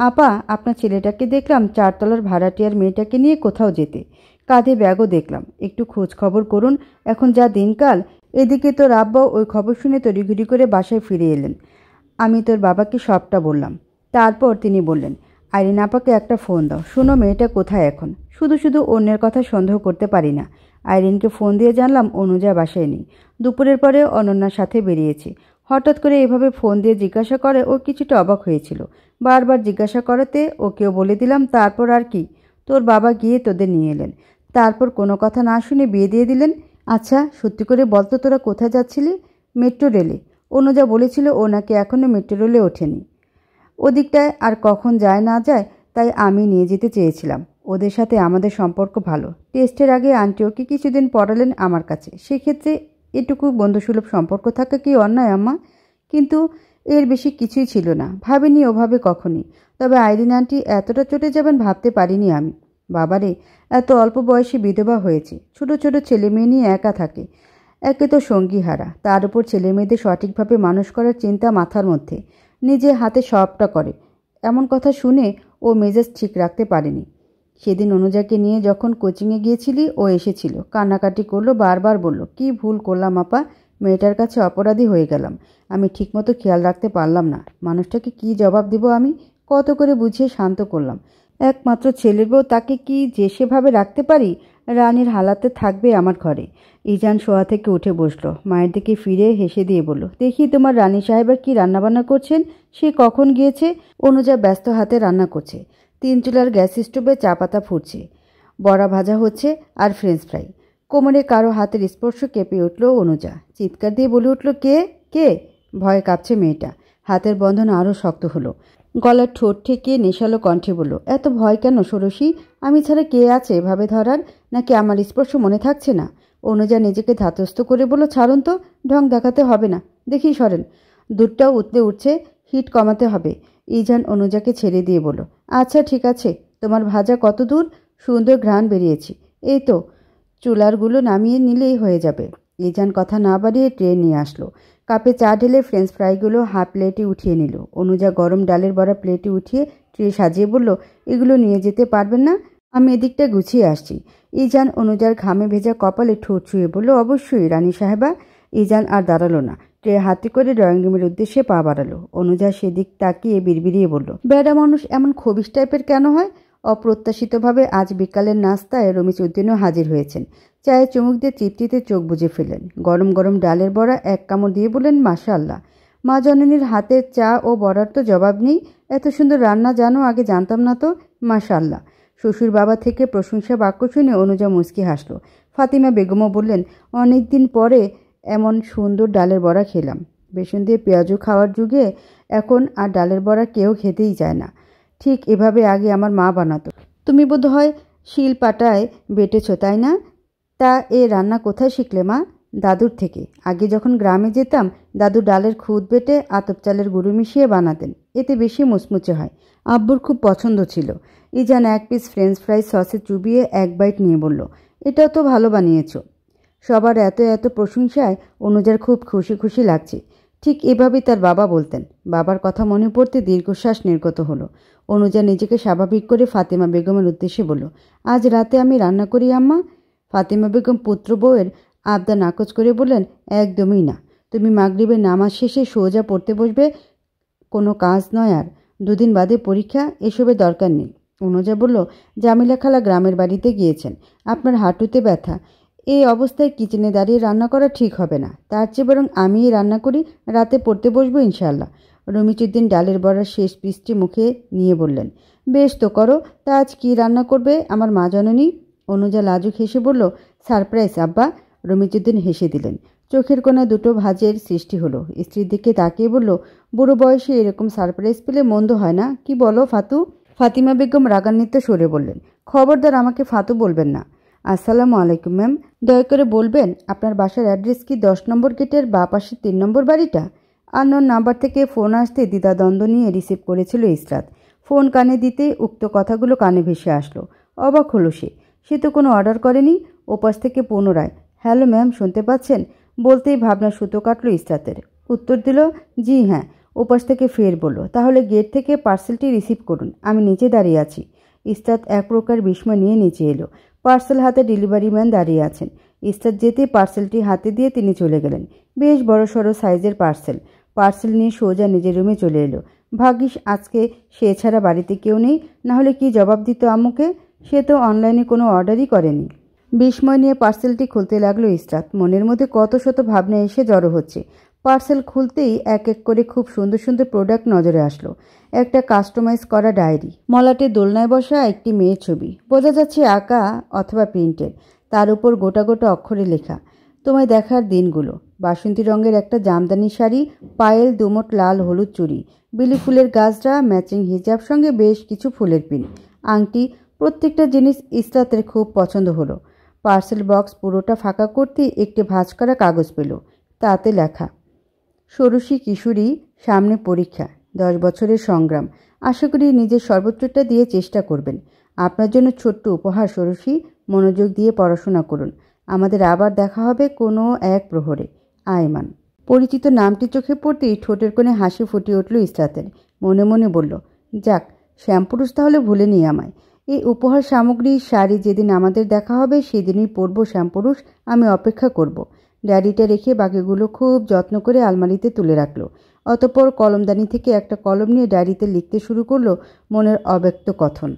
আপা আপনার ছেলেটাকে দেখলাম 4 তলার ভাড়াটিয়ার মেয়েটাকে নিয়ে কোথাও যেতে। কাঁধে ব্যাগও দেখলাম, একটু খোঁজ খবর করুন। এখন যা দিনকাল। এদিকে তোর আব্বাও ওই খবর শুনে তড়িঘড়ি করে বাসায় ফিরে এলেন। আমি তোর বাবাকে সবটা বললাম। তারপর তিনি বললেন, আইরিন আপাকে একটা ফোন দাও, শুনো মেয়েটা কোথায় এখন। শুধু শুধু অন্যের কথা সন্দেহ করতে পারি না। আইরিনকে ফোন দিয়ে জানলাম অনুজা বাসায় নেই। দুপুরের পরে অনন্যার সাথে বেরিয়েছে। হঠাৎ করে এভাবে ফোন দিয়ে জিজ্ঞাসা করে ও কিছুটা অবাক হয়েছিল। বারবার জিজ্ঞাসা করাতে ওকেও বলে দিলাম। তারপর আর কি, তোর বাবা গিয়ে তোদের নিয়ে এলেন। তারপর কোনো কথা না শুনে বিয়ে দিয়ে দিলেন। আচ্ছা সত্যি করে বলতো তোরা কোথায় যাচ্ছিলি? মেট্রো রেলে। অনুজা বলেছিল ও নাকি এখনও মেট্রো রেলে ওঠেনি। ওদিকটায় আর কখন যায় না যায়, তাই আমি নিয়ে যেতে চেয়েছিলাম। ওদের সাথে আমাদের সম্পর্ক ভালো। টেস্টের আগে আন্টি ওকে কিছুদিন পড়ালেন আমার কাছে। সেক্ষেত্রে এটুকু বন্ধুসুলভ সম্পর্ক থাকা কি অন্যায় আম্মা? কিন্তু এর বেশি কিছুই ছিল না। ভাবিনি ওভাবে কখনই। তবে আইরিন আন্টি এতটা চটে যাবেন ভাবতে পারিনি আমি। বাবারে, এত অল্প বয়সে বিধবা হয়েছে। ছোট ছোট ছেলে মেয়ে নিয়ে একা থাকে। একে তো সঙ্গী হারা, তার উপর ছেলে মেয়েদের সঠিকভাবে মানুষ করার চিন্তা মাথার মধ্যে। নিজে হাতে সবটা করে। এমন কথা শুনে ও মেজাজ ঠিক রাখতে পারেনি। সেদিন অনুজাকে নিয়ে যখন কোচিংয়ে গিয়েছিলি ও এসেছিল, কান্নাকাটি করলো, বারবার বলল, কি ভুল করলাম আপা, মেয়েটার কাছে অপরাধী হয়ে গেলাম। আমি ঠিকমতো খেয়াল রাখতে পারলাম না। মানুষটাকে কি জবাব দিব আমি? কত করে বুঝিয়ে শান্ত করলাম। একমাত্র ছেলের বউ, তাকে কি যে সেভাবে রাখতে পারি? রানীর হালাতে থাকবে আমার ঘরে। ইজান শোয়া থেকে উঠে বসলো, মায়ের দিকে ফিরে হেসে দিয়ে বলল, দেখি তোমার রানী সাহেবা কি রান্নাবান্না করছেন। সে কখন গিয়েছে? অনুজা ব্যস্ত হাতে রান্না করছে। 3 চুলার গ্যাস স্টোভে চা পাতা ফুটছে, বড়া ভাজা হচ্ছে আর ফ্রেঞ্চ ফ্রাই। কোমরে কারো হাতের স্পর্শ কেঁপে উঠল অনুজা। চিৎকার দিয়ে বলে উঠল, কে কে? ভয়ে কাঁপছে মেয়েটা। হাতের বন্ধন আরও শক্ত হলো। গলার ঠোঁট থেকে নেশালো কণ্ঠে বলল, এত ভয় কেন ষোড়শী? আমি ছাড়া কে আছে এভাবে ধরার? নাকি আমার স্পর্শ মনে থাকছে না? অনুজা নিজেকে ধাতস্থ করে বলল, ছাড়ুন তো, ঢং দেখাতে হবে না, দেখি সরেন। দুধটাও উতলে উঠছে, হিট কমাতে হবে। ইজান অনুজাকে ছেড়ে দিয়ে বলল, আচ্ছা ঠিক আছে, তোমার ভাজা কত দূর? সুন্দর ঘ্রাণ বেরিয়েছে। এই তো, চুলারগুলো নামিয়ে নিলেই হয়ে যাবে। ইজান কথা না বাড়িয়ে ট্রে নিয়ে আসলো। কাপে চা ঢেলে ফ্রেঞ্চ ফ্রাইগুলো হাফ প্লেটে উঠিয়ে নিল। অনুজা গরম ডালের বড়া প্লেটে উঠিয়ে ট্রে সাজিয়ে বলল, এগুলো নিয়ে যেতে পারবেন না? আমি এদিকটা গুছিয়ে আসছি। ইজান অনুজার ঘামে ভেজা কপালে ঠোঁট ছুঁয়ে বলল, অবশ্যই রানী সাহেবা। ইজান আর দাঁড়ালো না, ট্রে হাতে করে ড্রয়িং রুমের উদ্দেশ্যে পা বাড়ালো। অনুজা সেদিক তাকিয়ে বিড়বিড়িয়ে বলল, বেড়া মানুষ এমন খবিশ টাইপের কেন হয়? অপ্রত্যাশিতভাবে আজ বিকালের নাস্তায় রমিজউদ্দিনও হাজির হয়েছেন। চায়ে চুমুক দিয়ে তৃপ্তিতে চোখ বুজে ফেললেন। গরম গরম ডালের বড়া এক কামড় দিয়ে বললেন, মাশাআল্লাহ, মা জননীর হাতের চা ও বড়ার তো জবাব নেই। এত সুন্দর রান্না জানো, আগে জানতাম না তো। মাশাআল্লাহ। শ্বশুর বাবা থেকে প্রশংসা বাক্য শুনে অনুজা মুচকি হাসল। ফাতিমা বেগমও বললেন, অনেক দিন পরে এমন সুন্দর ডালের বড়া খেলাম। বেসন দিয়ে পেঁয়াজু খাওয়ার যুগে এখন আর ডালের বড়া কেউ খেতেই চায় না। ঠিক এভাবে আগে আমার মা বানাতো। তুমি বোধ হয় শিল পাটায় বেটেছ, তাই না? তা এ রান্না কোথায় শিখলে মা? দাদুর থেকে। আগে যখন গ্রামে যেতাম, দাদু ডালের খুদ বেটে আতপ চালের গুঁড়ো মিশিয়ে বানাতেন, এতে বেশি মুচমুচে হয়। আব্বুর খুব পছন্দ ছিল। ইজান এক পিস ফ্রেঞ্চ ফ্রাই সসে চুবিয়ে এক বাইট নিয়ে বলল, এটাও তো ভালো বানিয়েছ। সবার এত এত প্রশংসায় অনুজার খুব খুশি খুশি লাগছে। ঠিক এভাবেই তার বাবা বলতেন। বাবার কথা মনে পড়তে দীর্ঘশ্বাস নির্গত হলো। অনুজা নিজেকে স্বাভাবিক করে ফাতেমা বেগমের উদ্দেশ্যে বলল, আজ রাতে আমি রান্না করি আম্মা? ফাতেমা বেগম পুত্র বউয়ের আবদা নাকচ করে বললেন, একদমই না। তুমি মাগরিবের নামাজ শেষে সোজা পড়তে বসবে, কোনো কাজ নয়। আর 2 দিন বাদে পরীক্ষা, এসবের দরকার নেই। অনুজা বলল, জামিলা খালা গ্রামের বাড়িতে গিয়েছেন, আপনার হাঁটুতে ব্যথা, এই অবস্থায় কিচেনে দাঁড়িয়ে রান্না করা ঠিক হবে না। তার চেয়ে বরং আমিই রান্না করি, রাতে পড়তে বসবো ইনশাআল্লাহ। রমিজউদ্দিন ডালের বড়ার শেষ পিসটি মুখে নিয়ে বললেন, বেশ তো করো। তা আজ কী রান্না করবে আমার মা জননী? অনুজা লাজুক হেসে বলল, সারপ্রাইজ আব্বা। রমিজউদ্দিন হেসে দিলেন। চোখের কোণায় দুটো ভাঁজের সৃষ্টি হলো। স্ত্রীর দিকে তাকিয়ে বলল, বুড়ো বয়সে এরকম সারপ্রাইজ পেলে মন্দ হয় না, কি বলো ফাতু? ফাতিমা বেগম রাগান্বিত সরে বললেন, খবরদার আমাকে ফাতু বলবেন না। আসসালামু আলাইকুম ম্যাম, দয়া করে বলবেন আপনার বাসার অ্যাড্রেস কি? 10 নম্বর গেটের বাঁ পাশের 3 নম্বর বাড়িটা। আননোন নাম্বার থেকে ফোন আসতে দ্বিধাদ্বন্দ্ব নিয়ে রিসিভ করেছিল ইসরাত। ফোন কানে দিতেই উক্ত কথাগুলো কানে ভেসে আসলো। অবাক হলো সে তো কোনো অর্ডার করেনি। ওপাশ থেকে পুনরায়, হ্যালো ম্যাম, শুনতে পাচ্ছেন? বলতেই ভাবনা সুতো কাটল ইসরাতের। উত্তর দিল, জি হ্যাঁ। ওপাশ থেকে ফের বলল, তাহলে গেট থেকে পার্সেলটি রিসিভ করুন, আমি নিচে দাঁড়িয়ে আছি। ইসরাত এক প্রকার বিস্ময় নিয়ে নিচে এলো। পার্সেল হাতে ডেলিভারি ম্যান দাঁড়িয়ে আছেন। ইসরাত যেতেই পার্সেলটি হাতে দিয়ে তিনি চলে গেলেন। বেশ বড়সড় সাইজের পার্সেল নিয়ে সোজা নিজের রুমে চলে এলো। ভাগ্যিস আজকে সে ছাড়া বাড়িতে কেউ নেই, নাহলে কি জবাব দিত আম্মুকে? সে তো অনলাইনে কোনো অর্ডারই করেনি। বিস্ময় নিয়ে পার্সেলটি খুলতে লাগলো ইসরাত। মনের মধ্যে কত শত ভাবনা এসে জড়ো হচ্ছে। পার্সেল খুলতেই এক এক করে খুব সুন্দর সুন্দর প্রোডাক্ট নজরে আসলো। একটা কাস্টমাইজ করা ডায়েরি, মলাটে দোলনায় বসা একটি মেয়ের ছবি, বোঝা যাচ্ছে আঁকা অথবা প্রিন্টেড, তার উপর গোটা গোটা অক্ষরে লেখা, তোমায় দেখার দিনগুলো। বাসন্তী রঙের একটা জামদানি শাড়ি, পায়েল দুমোট লাল হলুদ চুড়ি, বিলি ফুলের গাছরা, ম্যাচিং হিজাব, সঙ্গে বেশ কিছু ফুলের পিন, আংটি। প্রত্যেকটা জিনিস ইসরাতের খুব পছন্দ হলো। পার্সেল বক্স পুরোটা ফাঁকা করতেই একটি ভাঁজ করা কাগজ পেল। তাতে লেখা, ষোড়শী কিশোরী, সামনে পরীক্ষা, 10 বছরের সংগ্রাম, আশা করি নিজের সর্বোচ্চটা দিয়ে চেষ্টা করবেন। আপনার জন্য ছোট্ট উপহার ষোড়শী, মনোযোগ দিয়ে পড়াশোনা করুন। আমাদের আবার দেখা হবে কোনো এক প্রহরে। আয়মান। পরিচিত নামটি চোখে পড়তেই ঠোঁটের কোণে হাসি ফুটে উঠল ইসরাতের। মনে মনে বলল, যাক, শ্যামপুরুষ তাহলে ভুলেনি আমায়। এই উপহার সামগ্রী শাড়ি যেদিন আমাদের দেখা হবে সেদিনই পরব শ্যামপুরুষ, আমি অপেক্ষা করব। ডায়েরিটা রেখে বাকিগুলো খুব যত্ন করে আলমারিতে তুলে রাখলো। অতঃপর কলমদানি থেকে একটা কলম নিয়ে ডায়েরিতে লিখতে শুরু করলো মনের অব্যক্ত কথন।